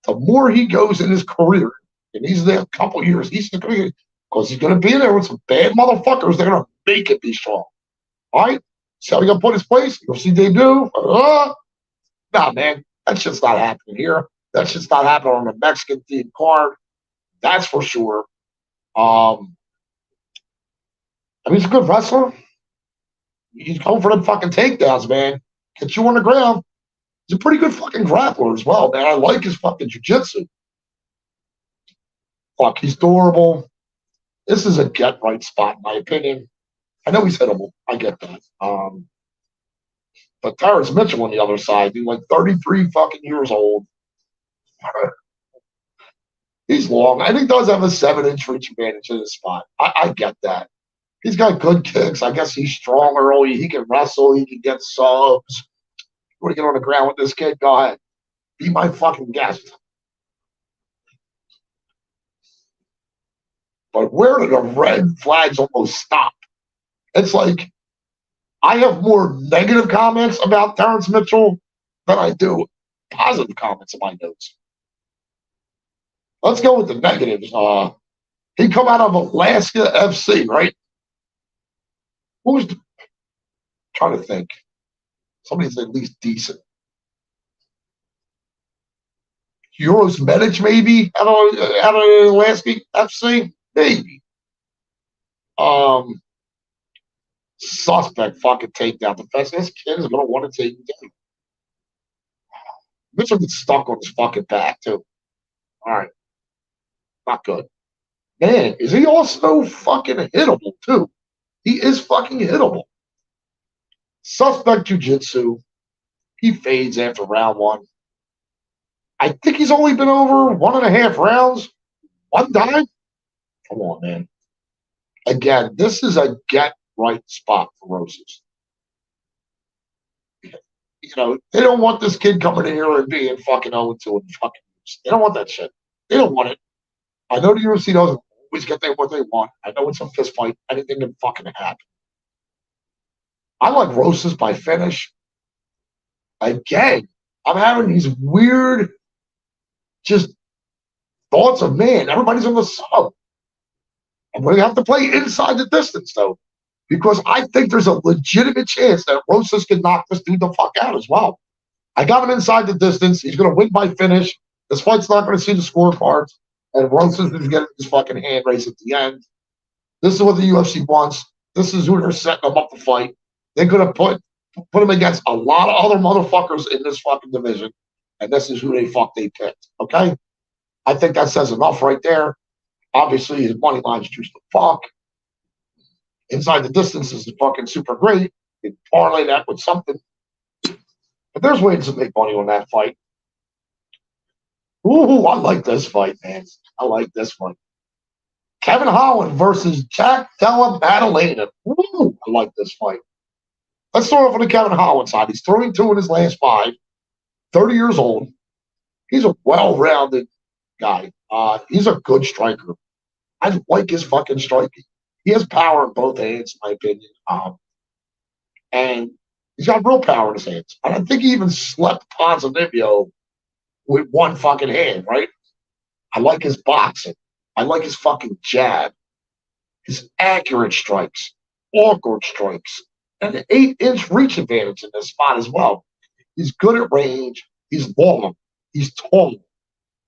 The more he goes in his career, and he's there a couple years, he's going to, because he's going to be there with some bad motherfuckers. They're going to make it be strong. All right? See how he going to put his place? You'll see debut. Nah, man. That shit's not happening here. That shit's not happening on the Mexican themed card. That's for sure. I mean, he's a good wrestler. He's going for them fucking takedowns, man. Get you on the ground. He's a pretty good fucking grappler as well, man. I like his fucking jiu-jitsu. Fuck, he's durable. This is a get-right spot, in my opinion. I know he's hittable. I get that. But Terrence Mitchell on the other side, dude, like 33 fucking years old. He's long. And he does have a 7-inch reach advantage in his spot. I get that. He's got good kicks. I guess he's strong early. He can wrestle. He can get subs. You want to get on the ground with this kid? Go ahead. Be my fucking guest. But where do the red flags almost stop? It's like I have more negative comments about Terrence Mitchell than I do positive comments in my notes. Let's go with the negatives. He come out of Alaska FC, right? Who's trying to think? Somebody's at least decent. Euros Medic, maybe out of Alaska FC, maybe. Suspect fucking takedown defense. This kid is gonna want to take him down. Mitchell gets stuck on his fucking back too. All right, not good. Man, is he also fucking hittable too? He is fucking hittable. Suspect jiu-jitsu. He fades after round 1. I think he's only been over 1.5 rounds. 1 dive. Come on, man. Again, this is a get-right spot for Rosas. You know, they don't want this kid coming in here and being fucking 0-2 and fucking. They don't want that shit. They don't want it. I know the UFC doesn't always get what they want. I know it's a fist fight. Anything can fucking happen. I like Rosas by finish. Again, I'm having these weird, just thoughts of, man, everybody's on the sub. I'm going to have to play inside the distance, though, because I think there's a legitimate chance that Rosas can knock this dude the fuck out as well. I got him inside the distance. He's going to win by finish. This fight's not going to see the scorecards, and Rosas is getting his fucking hand raised at the end. This is what the UFC wants. This is who they're setting them up to fight. They're going to put him against a lot of other motherfuckers in this fucking division, and this is who they picked. Okay? I think that says enough right there. Obviously, his money line's juiced the fuck. Inside the distance is fucking super great. You parlay that with something. But there's ways to make money on that fight. Ooh, I like this fight, man. I like this one. Kevin Holland versus Jack Della Maddalena. Ooh, I like this fight. Let's start off on the Kevin Holland side. He's 3-2 in his last 5, 30 years old. He's a well-rounded guy. He's a good striker. I like his fucking striking. He has power in both hands, in my opinion. And he's got real power in his hands. And I think he even slept Ponzinibbio with one fucking hand, right? I like his boxing. I like his fucking jab. His accurate strikes, awkward strikes, and an 8-inch reach advantage in this spot as well. He's good at range. He's long. He's tall.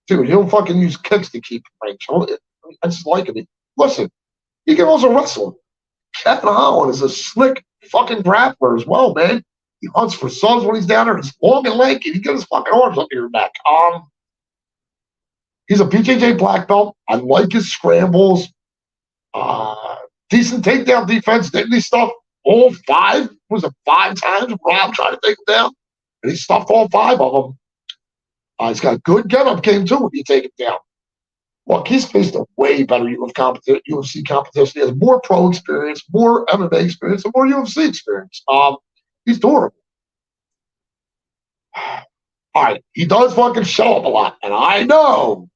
Dude, he don't fucking use kicks to keep range. I just like it. Listen, he can also wrestle. Kevin Holland is a slick fucking grappler as well, man. He hunts for subs when he's down there. He's long and lanky. He gets his fucking arms up your neck. He's a BJJ black belt. I like his scrambles. Decent takedown defense. Didn't he stuff all 5? Was it 5 times Rob tried to take him down? And he stuffed all 5 of them. He's got good get-up game, too, when you take him down. Look, he's faced a way better UFC competition. He has more pro experience, more MMA experience, and more UFC experience. He's durable. All right, he does fucking show up a lot. And I know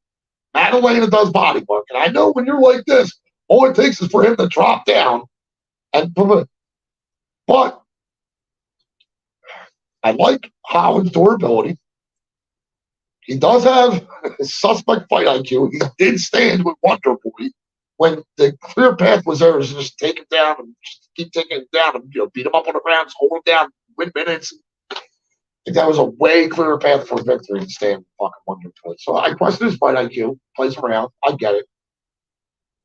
Maddalena does body work. And I know when you're like this, all it takes is for him to drop down. But I like Holland's durability. He does have a suspect fight IQ. He did stand with Wonder Boy when the clear path was there to just take him down and just keep taking him down and beat him up on the ground, hold him down, win minutes. I think that was a way clearer path for victory than staying with fucking Wonder Boy. So I question his fight IQ. Plays around. I get it.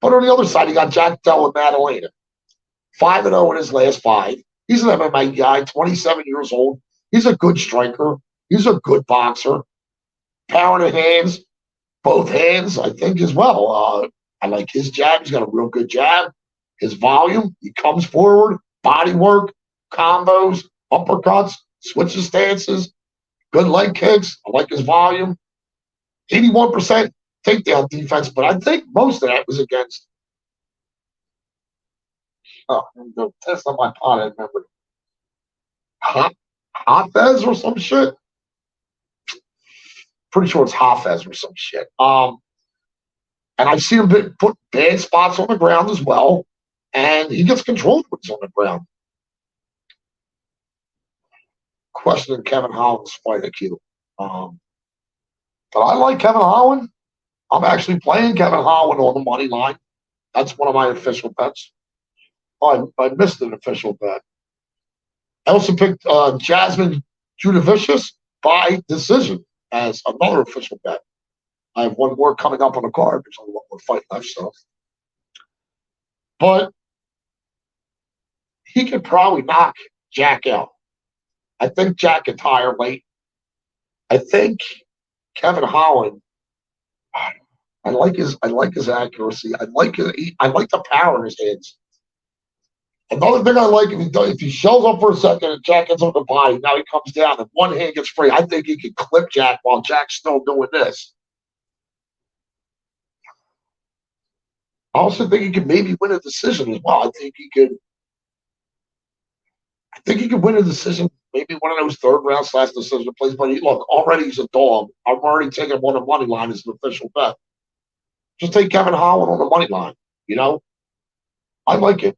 But on the other side, you got Jack Della Maddalena. 5-0 in his last 5. He's an MMA guy, 27 years old. He's a good striker. He's a good boxer. Power in the hands, both hands, I think, as well. I like his jab. He's got a real good jab. His volume, he comes forward, body work, combos, uppercuts, switches stances, good leg kicks. I like his volume. 81% takedown defense, but I think most of that was against. I'm going to test on my pot. I remember. Hafez or some shit. Pretty sure it's Hafez or some shit. And I've seen him put bad spots on the ground as well. And he gets controlled when he's on the ground. Questioning Kevin Holland's fight IQ. But I like Kevin Holland. I'm actually playing Kevin Holland on the money line. That's one of my official bets. I missed an official bet. I also picked Jasmine Judavicius by decision as another official bet. I have one more coming up on the card. There's only one more fight left, so. But he could probably knock Jack out. I think Jack can tire late. I think Kevin Holland. I like his accuracy. I like the power in his hands. Another thing I like, if he shells up for a second and Jack gets on the body, now he comes down and one hand gets free. I think he can clip Jack while Jack's still doing this. I also think he could maybe win a decision as well. I think he could win a decision, maybe one of those third round / decision plays. But look, already he's a dog. I'm already taking him on the money line as an official bet. Just take Kevin Holland on the money line. I like it.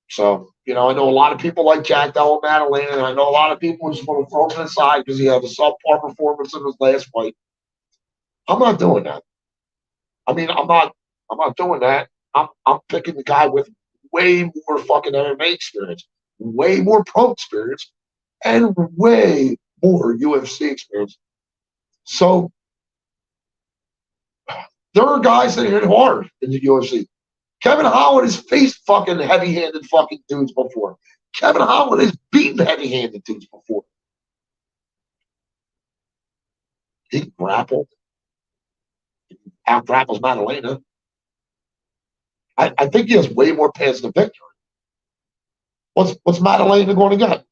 So, I know a lot of people like Jack Della Maddalena, and I know a lot of people just want to throw him aside because he had a subpar performance in his last fight. I'm not doing that. I mean, I'm not doing that. I'm picking the guy with way more fucking MMA experience, way more pro experience, and way more UFC experience. So there are guys that hit hard in the UFC. Kevin Holland has faced fucking heavy-handed fucking dudes before. Kevin Holland has beaten heavy-handed dudes before. He grappled, out grapples Madalena. I think he has way more paths to victory. What's Madalena going to get?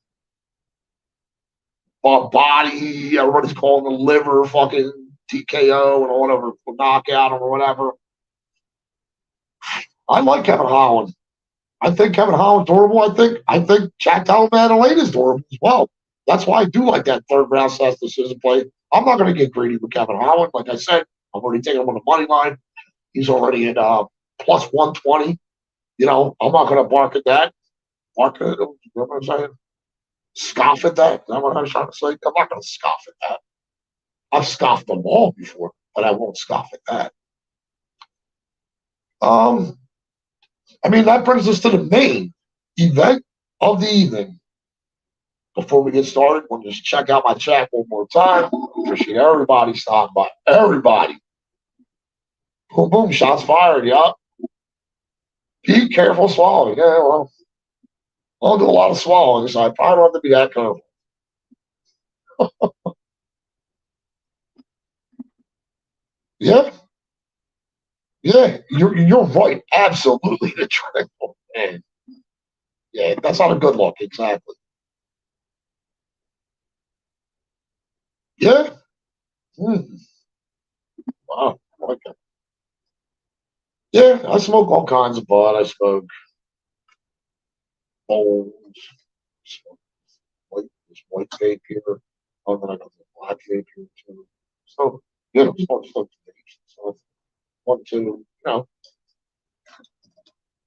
Body, everybody's calling the liver fucking TKO and whatever, knockout or whatever. I like Kevin Holland. I think Kevin Holland's durable. I think Jack Della Maddalena is durable as well. That's why I do like that third round slash decision play. I'm not going to get greedy with Kevin Holland. Like I said, I'm already taking him on the money line. He's already at plus 120. I'm not going to bark at that. Bark at it. You know what I'm saying? Scoff at that. You know what I'm trying to say? I'm not going to scoff at that. I've scoffed them all before, but I won't scoff at that. Um, I mean, that brings us to the main event of the evening. Before we get started, we'll just check out my chat one more time. Appreciate everybody stopping by. Everybody. Boom, boom. Shots fired. Yup. Be careful swallowing. Yeah, well, I'll do a lot of swallowing, so I probably don't have to be that careful. Yeah. Yeah. You're right. Absolutely. The triple. Man. Yeah, that's not a good look. Exactly. Yeah. Hmm. Wow. Okay. Yeah, I smoke all kinds of bud. I smoke bowls, smoke white vape here. Oh, then I got the black vape here too. So, smoke so want to,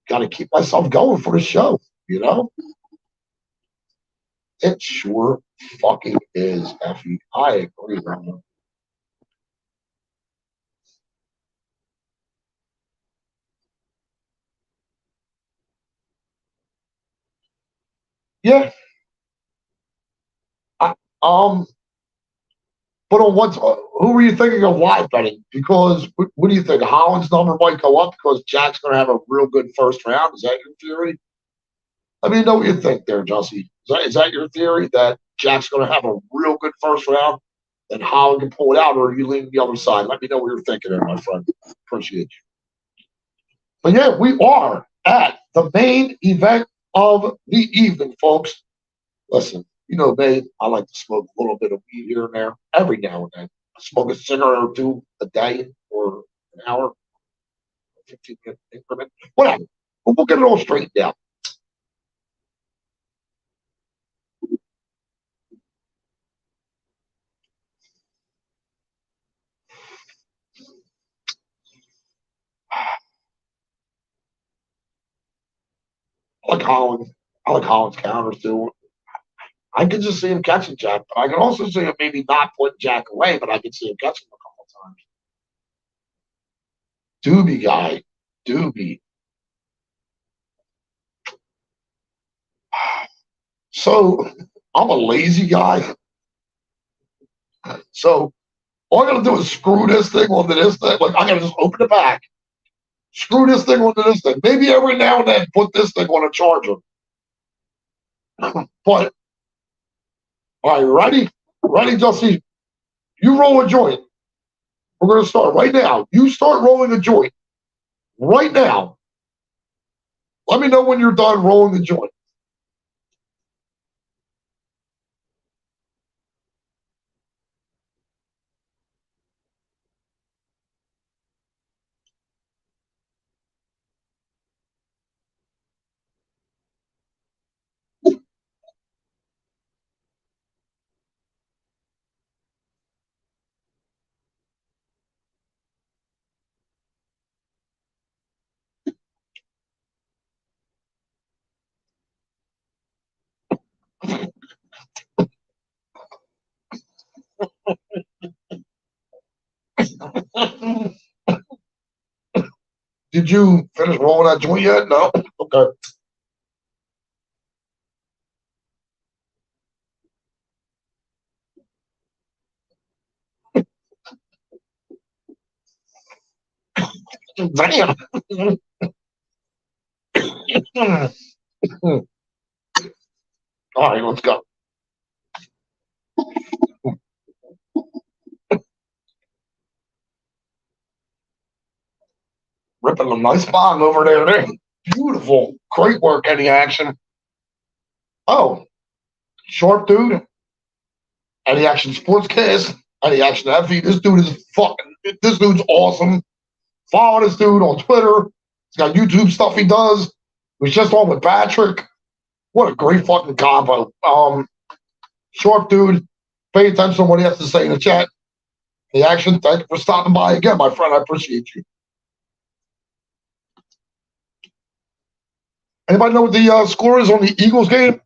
got to keep myself going for the show, you know? It sure fucking is, Effie. I agree, man. Yeah. I, um, but on who were you thinking of live betting? Because what do you think? Holland's number might go up because Jack's going to have a real good first round. Is that your theory? Let me know what you think there, Jussie. Is that your theory that Jack's going to have a real good first round and Holland can pull it out, or are you leaning the other side? Let me know what you're thinking there, my friend. Appreciate you. But yeah, we are at the main event of the evening, folks. Listen, you know me, I like to smoke a little bit of weed here and there every now and then. I smoke a cigarette or two a day or an hour, 15-minute increment, whatever. But we'll get it all straightened out. I like Holland. I like Holland's counters too. I can just see him catching Jack, but I can also see him maybe not putting Jack away, but I can see him catching him a couple of times. Doobie guy. Doobie. So I'm a lazy guy. So all I gotta do is screw this thing onto this thing. Like I gotta just open the back, screw this thing onto this thing. Maybe every now and then put this thing on a charger. But all right, ready? Ready, Justin? You roll a joint. We're gonna start right now. You start rolling a joint right now. Let me know when you're done rolling the joint. Did you finish rolling that joint yet? No? Okay. Damn. All right, let's go. Ripping a nice bong over there. Beautiful. Great work, any action. Oh, sharp dude. Any action sportscast. Any action heavy. This dude is fucking. This dude's awesome. Follow this dude on Twitter. He's got YouTube stuff he does. He was just on with Patrick. What a great fucking combo. Sharp dude. Pay attention to what he has to say in the chat. The action. Thank you for stopping by again, my friend. I appreciate you. Anybody know what the score is on the Eagles game?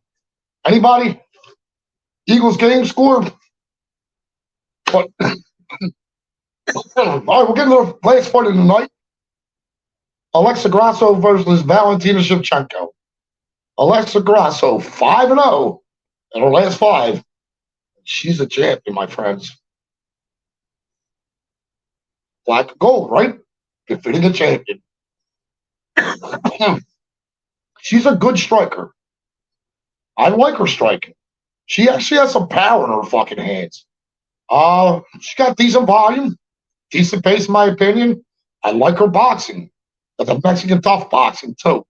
Anybody? Eagles game score? But all right, we're getting to the last fight of the night. Alexa Grasso versus Valentina Shevchenko. Alexa Grasso, 5-0 in her last 5. She's a champion, my friends. Black and gold, right? Defeating a champion. She's a good striker. I like her striking. She actually has some power in her fucking hands. She got decent volume, decent pace, in my opinion. I like her boxing. That's a Mexican tough boxing, too.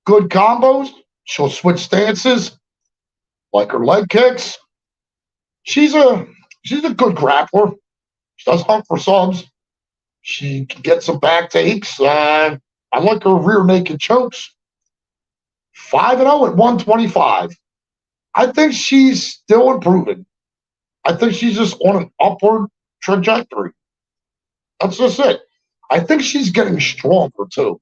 Good combos. She'll switch stances. Like her leg kicks. She's a good grappler. She does hunt for subs. She can get some back takes. I like her rear naked chokes. 5-0 at 125. I think she's still improving. I think she's just on an upward trajectory. That's just it. I think she's getting stronger too.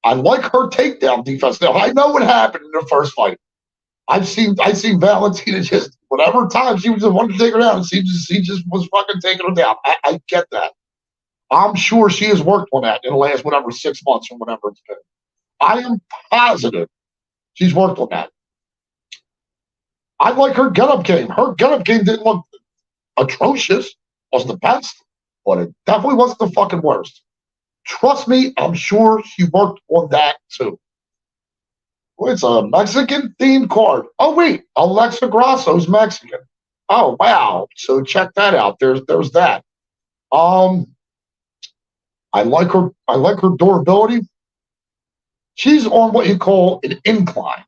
I like her takedown defense. Now I know what happened in the first fight. I've seen Valentina just whatever time she was just wanted to take her down. She just was fucking taking her down. I get that. I'm sure she has worked on that in the last whatever 6 months or whatever it's been. I am positive she's worked on that. I like her get-up game. Her get-up game didn't look atrocious. Wasn't the best, but it definitely wasn't the fucking worst. Trust me, I'm sure she worked on that too. Well, it's a Mexican-themed card. Oh, wait. Alexa Grasso's Mexican. Oh, wow. So check that out. There's that. I like her durability. She's on what you call an incline.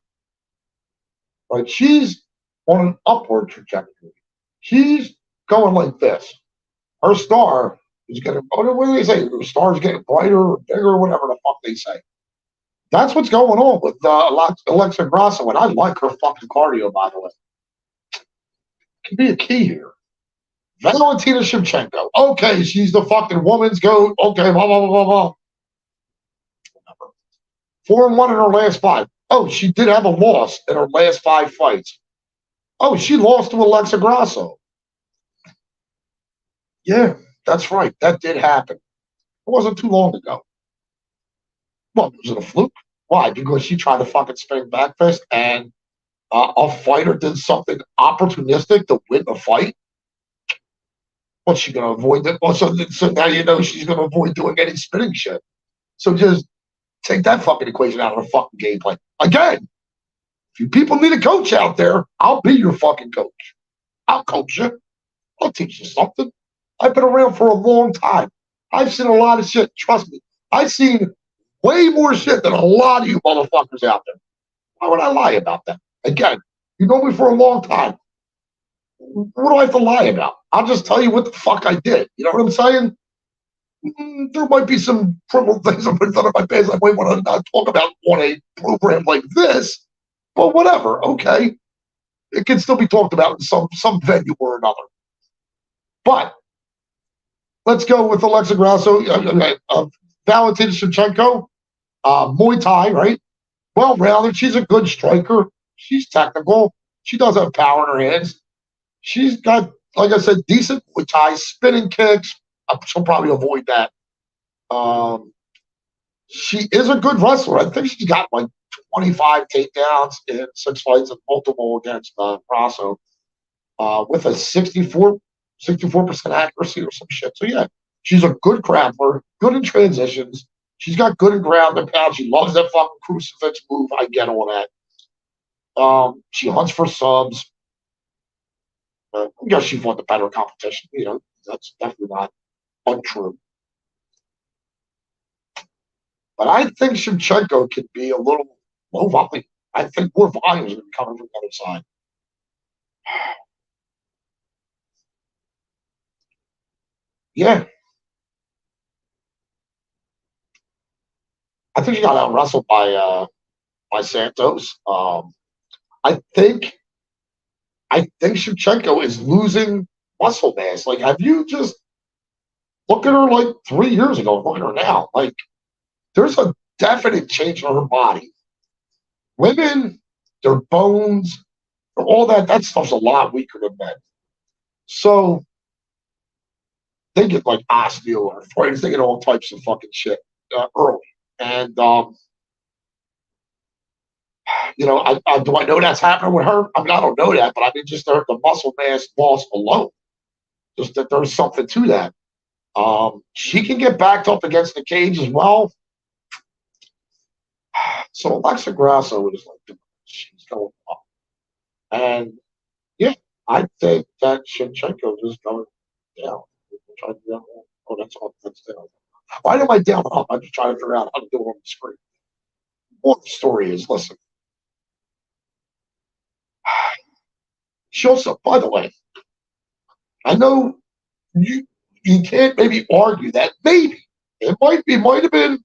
Right? She's on an upward trajectory. She's going like this. Her star is getting, what do they say? Her star's getting brighter or bigger, whatever the fuck they say. That's what's going on with Alexa Grasso, and I like her fucking cardio, by the way. Can be a key here. Valentina Shevchenko. Okay, she's the fucking woman's goat. Okay, blah, blah, blah, blah, blah. 4-1 in her last 5. Oh, she did have a loss in her last 5 fights. Oh, she lost to Alexa Grasso. Yeah, that's right. That did happen. It wasn't too long ago. What, was it a fluke? Why? Because she tried to fucking spin back fist and a fighter did something opportunistic to win the fight? What's she going to avoid that? Well, so now you know she's going to avoid doing any spinning shit. So just take that fucking equation out of the fucking gameplay. Again, if you people need a coach out there, I'll be your fucking coach. I'll coach you. I'll teach you something. I've been around for a long time. I've seen a lot of shit. Trust me. I've seen way more shit than a lot of you motherfuckers out there. Why would I lie about that? Again, you know me for a long time. What do I have to lie about? I'll just tell you what the fuck I did. You know what I'm saying? There might be some criminal things I've done in my past I might want to not talk about on a program like this, but whatever, okay? It can still be talked about in some venue or another. But let's go with Alexa Grasso, Valentina Shevchenko, Muay Thai, right? Well-rounded. She's a good striker. She's technical. She does have power in her hands. She's got, like I said, decent Muay Thai, spinning kicks, she'll probably avoid that. She is a good wrestler. I think she got like 25 takedowns in 6 fights and multiple against Grasso with a 64% accuracy or some shit. So yeah, she's a good grappler, good in transitions. She's got good in ground and pound. She loves that fucking crucifix move. I get all that. She hunts for subs. I guess she fought the better competition. You know, that's definitely not untrue. But I think Shevchenko could be a little low volume. I think more volume is going to be coming from the other side. Yeah. I think she got out wrestled by Santos. I think Shevchenko is losing muscle mass. Like, have you just look at her like 3 years ago and look at her now? Like, there's a definite change in her body. Women, their bones, all that stuff's a lot weaker than men. So they get like osteoarthritis, they get all types of fucking shit early. And do I know that's happening with her? I mean, I don't know that, but I mean, just the muscle mass loss alone, just that there's something to that. She can get backed up against the cage as well. So Alexa Grasso is like, she's going up. And yeah, I think that Shevchenko is going down. Oh, that's up. That's down. Why am I down and up? I'm just trying to figure out how to do it on the screen. What the story is, listen. She also, by the way, I know you can't maybe argue that maybe it might have been.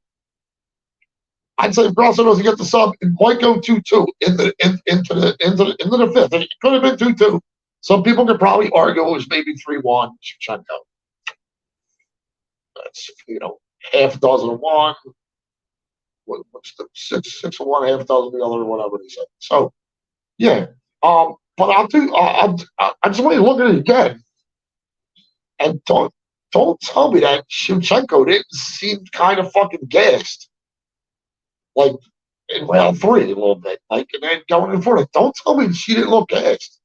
I'd say if Grasso doesn't get the sub, it might go 2-2 into the fifth. It could have been 2-2. Some people could probably argue it was maybe 3-1 Shevchenko. That's half a dozen of one. What's the six of one, half a dozen of the other, whatever they said. So yeah. But I just want you to look at it again, and don't tell me that Shevchenko didn't seem kind of fucking gassed, like in round 3 a little bit, like, and then going in front. Don't tell me she didn't look gassed.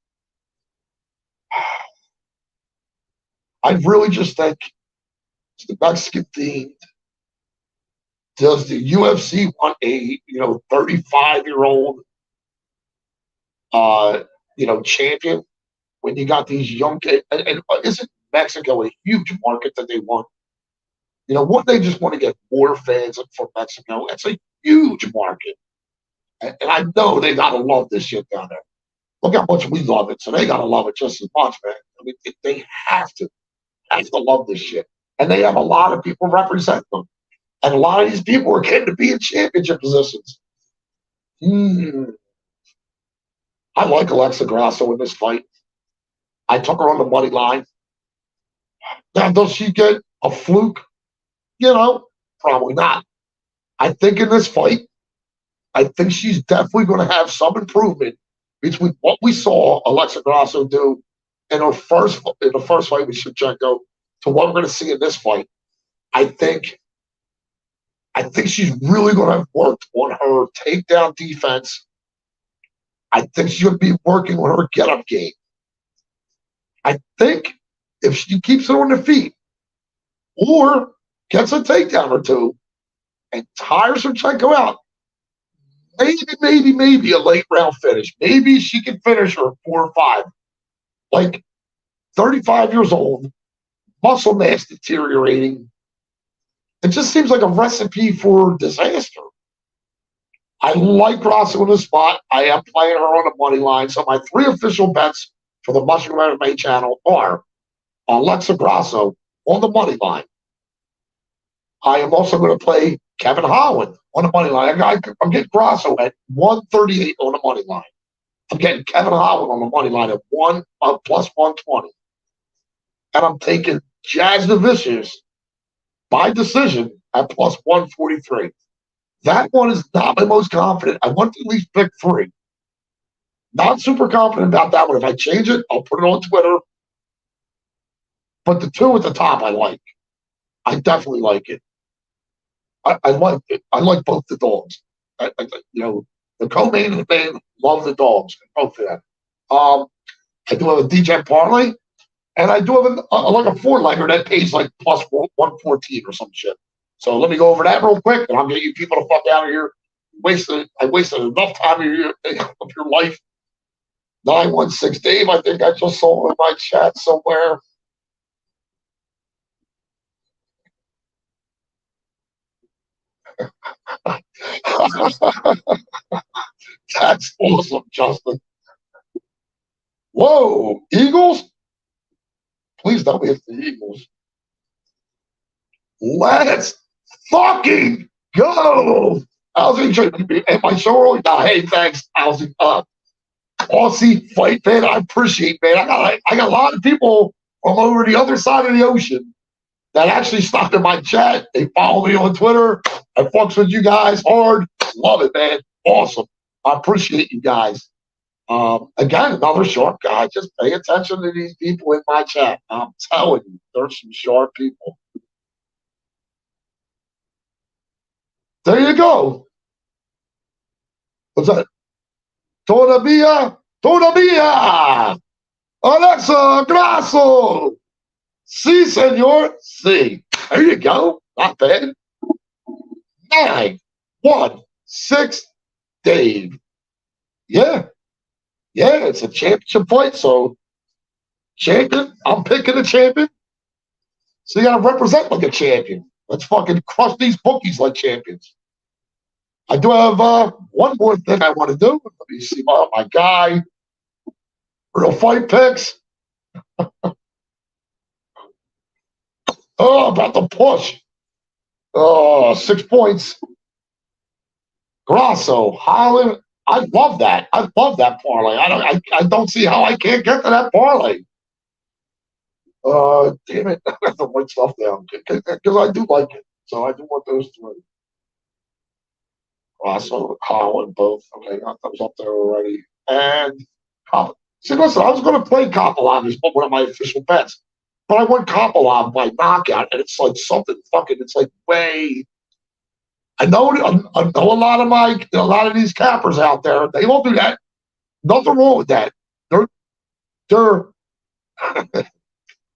I really just think it's the Mexican themed. Does the UFC want a 35-year-old champion when you got these young kids? And isn't Mexico a huge market that they want? What they just want to get more fans from Mexico. It's a huge market. And I know they got to love this shit down there. Look how much we love it. So they got to love it just as much, man. I mean, they have to love this shit. And they have a lot of people represent them. And a lot of these people are getting to be in championship positions. I like Alexa Grasso in this fight. I took her on the money line. Now, does she get a fluke? Probably not. I think in this fight, I think she's definitely going to have some improvement between what we saw Alexa Grasso do in the first fight with Shevchenko to what we're going to see in this fight. I think she's really going to have worked on her takedown defense. I think she's going to be working on her get-up game. I think if she keeps it on the feet or gets a takedown or two and tires Shevchenko out, maybe a late round finish. Maybe she can finish her 4 or 5. Like 35 years old, muscle mass deteriorating. It just seems like a recipe for disaster. I like Grasso in the spot. I am playing her on the money line. So my 3 official bets for the Mushroom MMA channel are Alexa Grasso on the money line. I am also going to play Kevin Holland on the money line. I'm getting Grasso at 138 on the money line. I'm getting Kevin Holland on the money line at plus 120. And I'm taking Jazz Vicious by decision at plus 143. That one is not my most confident. I want to at least pick 3. Not super confident about that one. If I change it, I'll put it on Twitter. But the 2 at the top I like. I definitely like it. I like it. I like both the dogs. The co-main and the main love the dogs. Both of them. I do have a DJ parlay, and I do have like a four-legger that pays like plus 114 or some shit. So let me go over that real quick, and I'll get you people to fuck out of here. I wasted enough time of your life. 916 Dave, I think I just saw in my chat somewhere. That's awesome, Justin. Whoa, Eagles? Please don't hit the Eagles. Let's fucking go. Alzi, am I so early? Nah, hey, thanks, Alzi. Aussie fight fan, I appreciate, man. I got a lot of people from over the other side of the ocean that actually stopped in my chat. They follow me on Twitter. I fucks with you guys hard. Love it, man. Awesome. I appreciate you guys. Again, another sharp guy. Just pay attention to these people in my chat. I'm telling you, there's some sharp people. There you go. What's that? Todavía. Alexa Grasso. Sí, senor. Sí. There you go. Not bad. 916 Dave. Yeah. Yeah, it's a championship fight. So, champion. I'm picking a champion. So you got to represent like a champion. Let's fucking crush these bookies like champions. I do have one more thing I want to do. Let me see my guy. Real fight picks. Oh, about to push. Oh, 6 points. Grasso, Holland. I love that. I love that parlay. I don't see how I can't get to that parlay. Damn it. I have to write stuff down because I do like it. So I do want those three. Grasso, Holland, both. Okay, got those up there already. And see, listen, I was going to play Kopilov as one of my official bets, but I went Kopilov by knockout, and it's like something fucking. It's like way. I know a lot of these cappers out there. They won't do that. Nothing wrong with that. They're.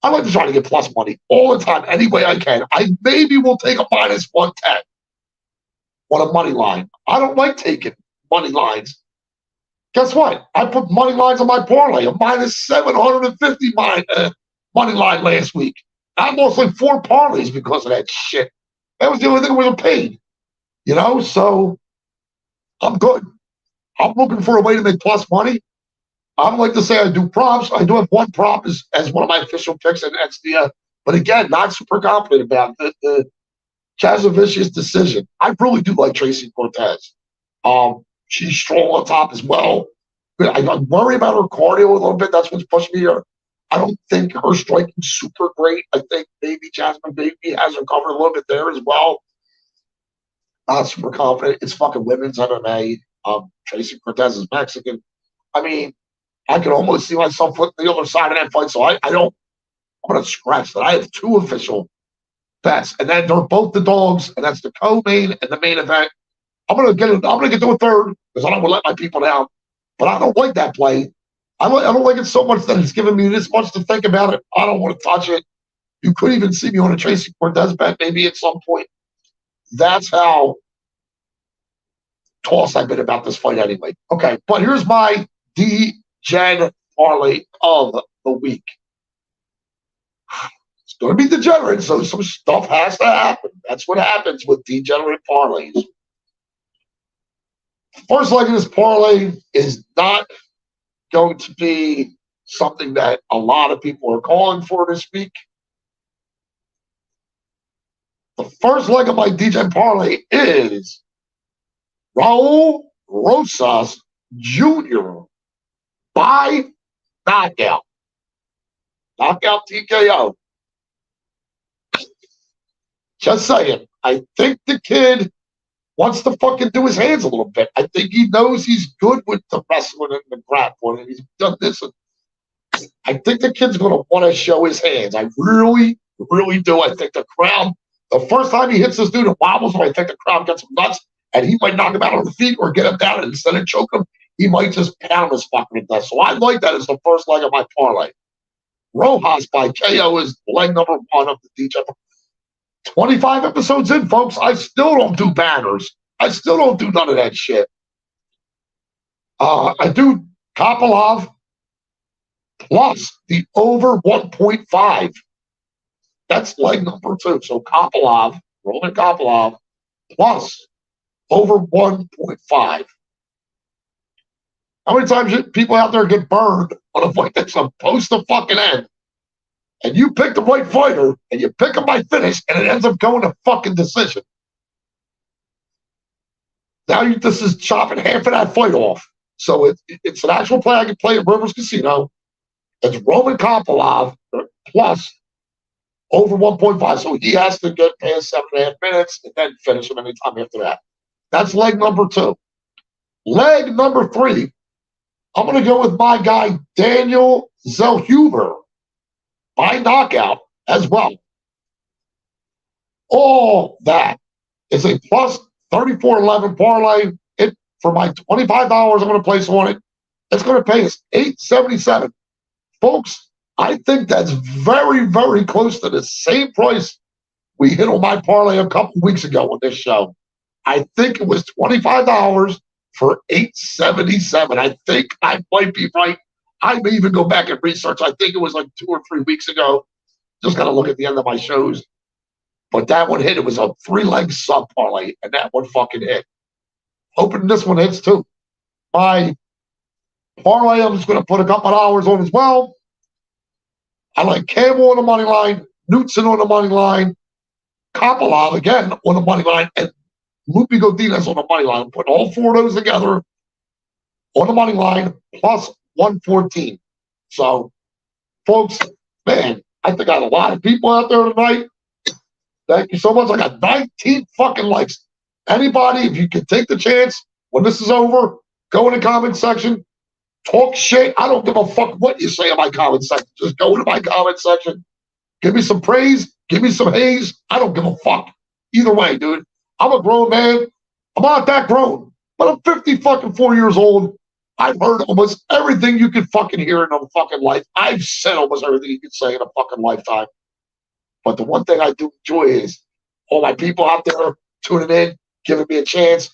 I like to try to get plus money all the time, any way I can. I maybe will take a minus 110 on a money line. I don't like taking money lines. Guess what? I put money lines on my parlay, a minus 750 money line last week. I lost like 4 parlays because of that shit. That was the only thing we were paid. So I'm good. I'm looking for a way to make plus money. I don't like to say I do props. I do have one prop as one of my official picks in XDF. But again, not super confident about the Chazovicius decision. I really do like Tracy Cortez. She's strong on top as well. I worry about her cardio a little bit. That's what's pushing me here. I don't think her striking's super great. I think maybe Jasmine Baby has her covered a little bit there as well. Not super confident. It's fucking women's MMA. Tracy Cortez is Mexican. I mean, I can almost see myself putting the other side of that fight. So I'm going to scratch that. I have 2 official bets, and then they're both the dogs, and that's the co-main and the main event. I'm gonna get to a third because I don't want to let my people down. But I don't like that play. I don't like it so much that it's giving me this much to think about it. I don't want to touch it. You could even see me on a Tracy Cortez bet maybe at some point. That's how tossed I've been about this fight anyway. Okay, but here's my Degen parlay of the week. It's going to be degenerate, so some stuff has to happen. That's what happens with degenerate parlays. First leg of this parlay is not going to be something that a lot of people are calling for this week. The first leg of my DJ parlay is Raul Rosas Jr. by knockout. Knockout TKO. Just saying. I think the kid wants to fucking do his hands a little bit. I think he knows he's good with the wrestling and the grappling, and he's done this. I think the kid's going to want to show his hands. I really, Really do. I think the crowd, the first time he hits this dude, it wobbles, I think the crowd gets him nuts, and he might knock him out on the feet or get him down, and instead of choke him, he might just pound his fucking to death. So I like that as the first leg of my parlay. Rojas by KO is leg number 1 of the DJ. 25 episodes in, folks. I still don't do banners. I still don't do none of that shit. I do Kopylov plus the over 1.5. That's leg number 2. So Kopylov, Roman Kopylov, plus over 1.5. How many times people out there get burned on a fight that's supposed to fucking end? And you pick the right fighter, and you pick him by finish, and it ends up going to fucking decision. Now this is chopping half of that fight off. So it's an actual play I can play at Rivers Casino. It's Roman Kopylov plus over 1.5. So he has to get past 7.5 minutes and then finish him anytime after that. That's leg number 2. Leg number 3, I'm going to go with my guy, Daniel Zellhuber, by knockout as well. All that is a plus 34.11 parlay. For my $25 I'm going to place on it, it's going to pay us $8.77. Folks, I think that's very, very close to the same price we hit on my parlay a couple weeks ago on this show. I think it was $25 for $8.77. I think I might be right. I may even go back and research. I think it was like 2 or 3 weeks ago. Just got to look at the end of my shows. But that one hit. It was a 3-leg sub parlay, and that one fucking hit. Hoping this one hits too. My parlay, I'm just going to put a couple of hours on as well. I like Campbell on the money line, Knutson on the money line, Kopylov again on the money line, and Lupi Godinez on the money line. I'm putting all 4 of those together on the money line plus 114. So, folks, man, I think I got a lot of people out there tonight. Thank you so much. I got 19 fucking likes. Anybody, if you can take the chance, when this is over, go in the comment section, talk shit. I don't give a fuck what you say in my comment section. Just go into my comment section. Give me some praise. Give me some haze. I don't give a fuck. Either way, dude. I'm a grown man. I'm not that grown. But I'm 50 fucking 4 years old. I've heard almost everything you could fucking hear in a fucking life. I've said almost everything you could say in a fucking lifetime. But the one thing I do enjoy is all my people out there tuning in, giving me a chance.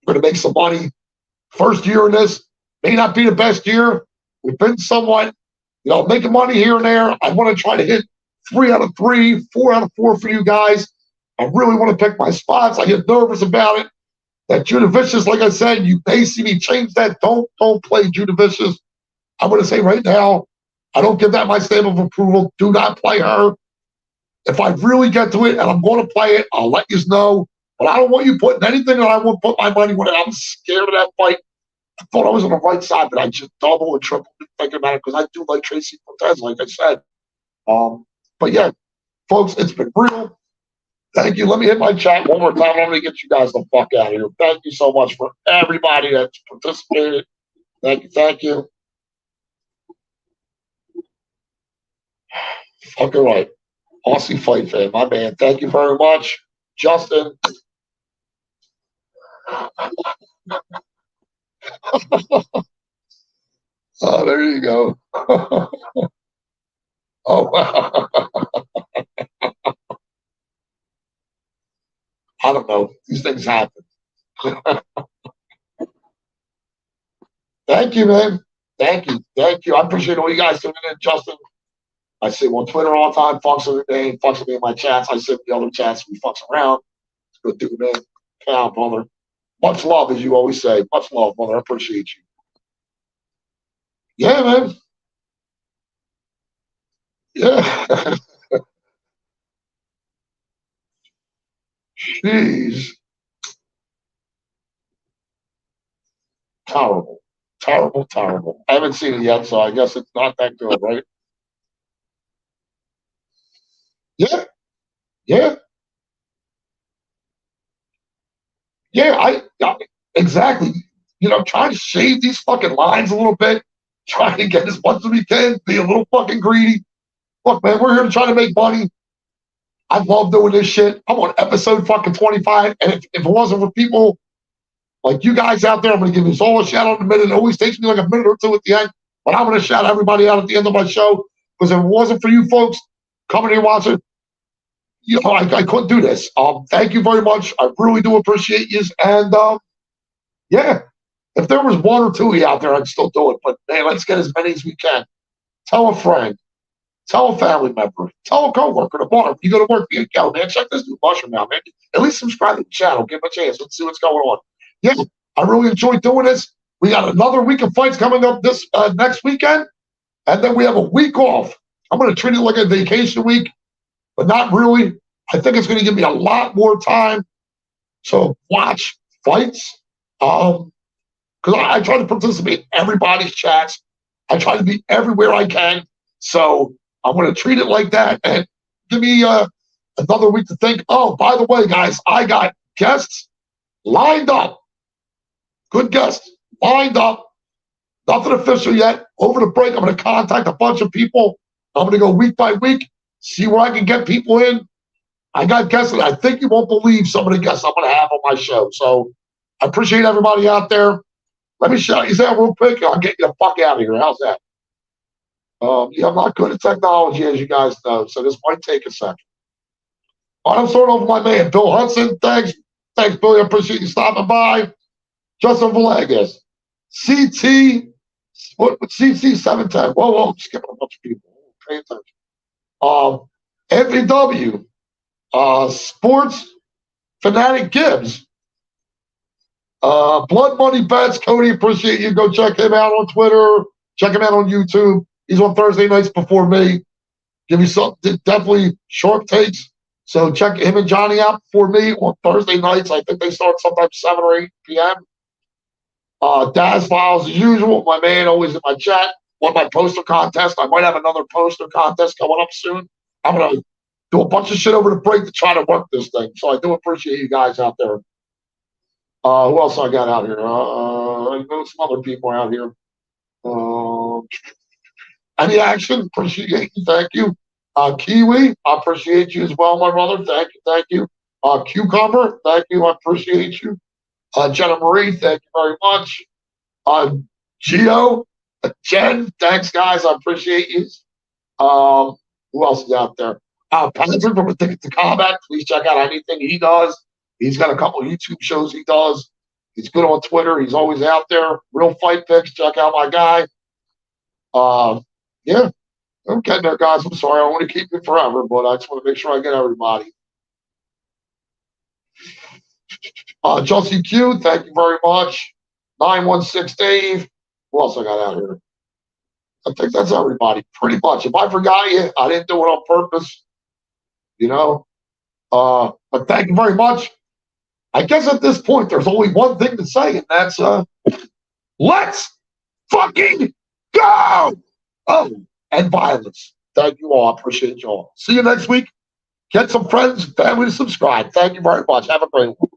I'm going to make some money. First year in this may not be the best year. We've been somewhat, making money here and there. I want to try to hit 3 out of 3, 4 out of 4 for you guys. I really want to pick my spots. I get nervous about it. That Judah Vicious, like I said, you may see me change that. Don't play Judah Vicious. I'm going to say right now, I don't give that my stamp of approval. Do not play her. If I really get to it and I'm going to play it, I'll let you know. But I don't want you putting anything that I won't put my money on it. I'm scared of that fight. I thought I was on the right side, but I just double and triple thinking about it because I do like Tracy Cortez, like I said. But yeah, folks, it's been real. Thank you. Let me hit my chat one more time. I'm going to get you guys the fuck out of here. Thank you so much for everybody that's participated. Thank you. Thank you. Fucking right. Aussie Fight Fan, my man. Thank you very much. Justin. Oh, there you go. Oh, wow. I don't know. These things happen. Thank you, man. Thank you. Thank you. I appreciate all you guys tuning in, Justin. I see him on Twitter all the time. Fucks with me. Fucks with me in my chats. I see him in the other chats. We fucks around. It's good dude, man. Count, brother. Much love, as you always say. Much love, brother. I appreciate you. Yeah, man. Yeah. Jeez. Terrible. Terrible, terrible. I haven't seen it yet, so I guess it's not that good, right? Yeah. Yeah. Yeah, I exactly. Try to shave these fucking lines a little bit. Try to get as much as we can. Be a little fucking greedy. Look, man, we're here to try to make money. I love doing this shit. I'm on episode fucking 25. And if it wasn't for people like you guys out there, I'm going to give you all a shout out in a minute. It always takes me like a minute or two at the end. But I'm going to shout everybody out at the end of my show. Because if it wasn't for you folks coming here watching, you know, I couldn't do this. Thank you very much. I really do appreciate you. And yeah, if there was one or two of you out there, I'd still do it. But man, let's get as many as we can. Tell a friend. Tell a family member. Tell a coworker, the bar. You go to work, you go, man, check this new mushroom out, man. At least subscribe to the channel. Give him a chance. Let's see what's going on. Yeah, I really enjoyed doing this. We got another week of fights coming up this next weekend. And then we have a week off. I'm going to treat it like a vacation week, but not really. I think it's going to give me a lot more time to watch fights. Because I try to participate in everybody's chats. I try to be everywhere I can. So I'm going to treat it like that and give me another week to think. Oh, by the way, guys, I got guests lined up. Good guests lined up. Nothing official yet. Over the break, I'm going to contact a bunch of people. I'm going to go week by week, see where I can get people in. I got guests. I think you won't believe some of the guests I'm going to have on my show. So I appreciate everybody out there. Let me shout you out real quick. I'll get you the fuck out of here. How's that? Yeah, I'm not good at technology, as you guys know, so this might take a second. All right, I'm starting off with my man, Bill Hudson. Thanks, Billy. I appreciate you stopping by. Justin Villegas. CT 710. Whoa, I'm skipping a bunch of people. Pay attention. MVW. Sports Fanatic Gibbs. Blood Money Bets. Cody, appreciate you. Go check him out on Twitter. Check him out on YouTube. He's on Thursday nights before me. Give me some definitely short takes. So check him and Johnny out before me on Thursday nights. I think they start sometimes 7 or 8 p.m. Daz Files as usual. My man always in my chat. Won my poster contest. I might have another poster contest coming up soon. I'm going to do a bunch of shit over the break to try to work this thing. So I do appreciate you guys out there. Who else I got out here? I know some other people out here. Any action? Appreciate you. Thank you. Kiwi, I appreciate you as well, my brother. Thank you. Cucumber, thank you. I appreciate you. Jenna Marie, thank you very much. Gio, Jen, thanks, guys. I appreciate you. Who else is out there? Patrick from Addicted to Combat. Please check out anything he does. He's got a couple of YouTube shows he does. He's good on Twitter. He's always out there. Real Fight Picks. Check out my guy. Yeah, I'm getting there, guys. I'm sorry. I want to keep it forever, but I just want to make sure I get everybody. Chelsea Q, thank you very much. 916 Dave. Who else I got out here? I think that's everybody, pretty much. If I forgot you, I didn't do it on purpose. You know? But thank you very much. I guess at this point, there's only one thing to say, and that's, let's fucking go! Oh, and violence. Thank you all. I appreciate you all. See you next week. Get some friends, family to subscribe. Thank you very much. Have a great one.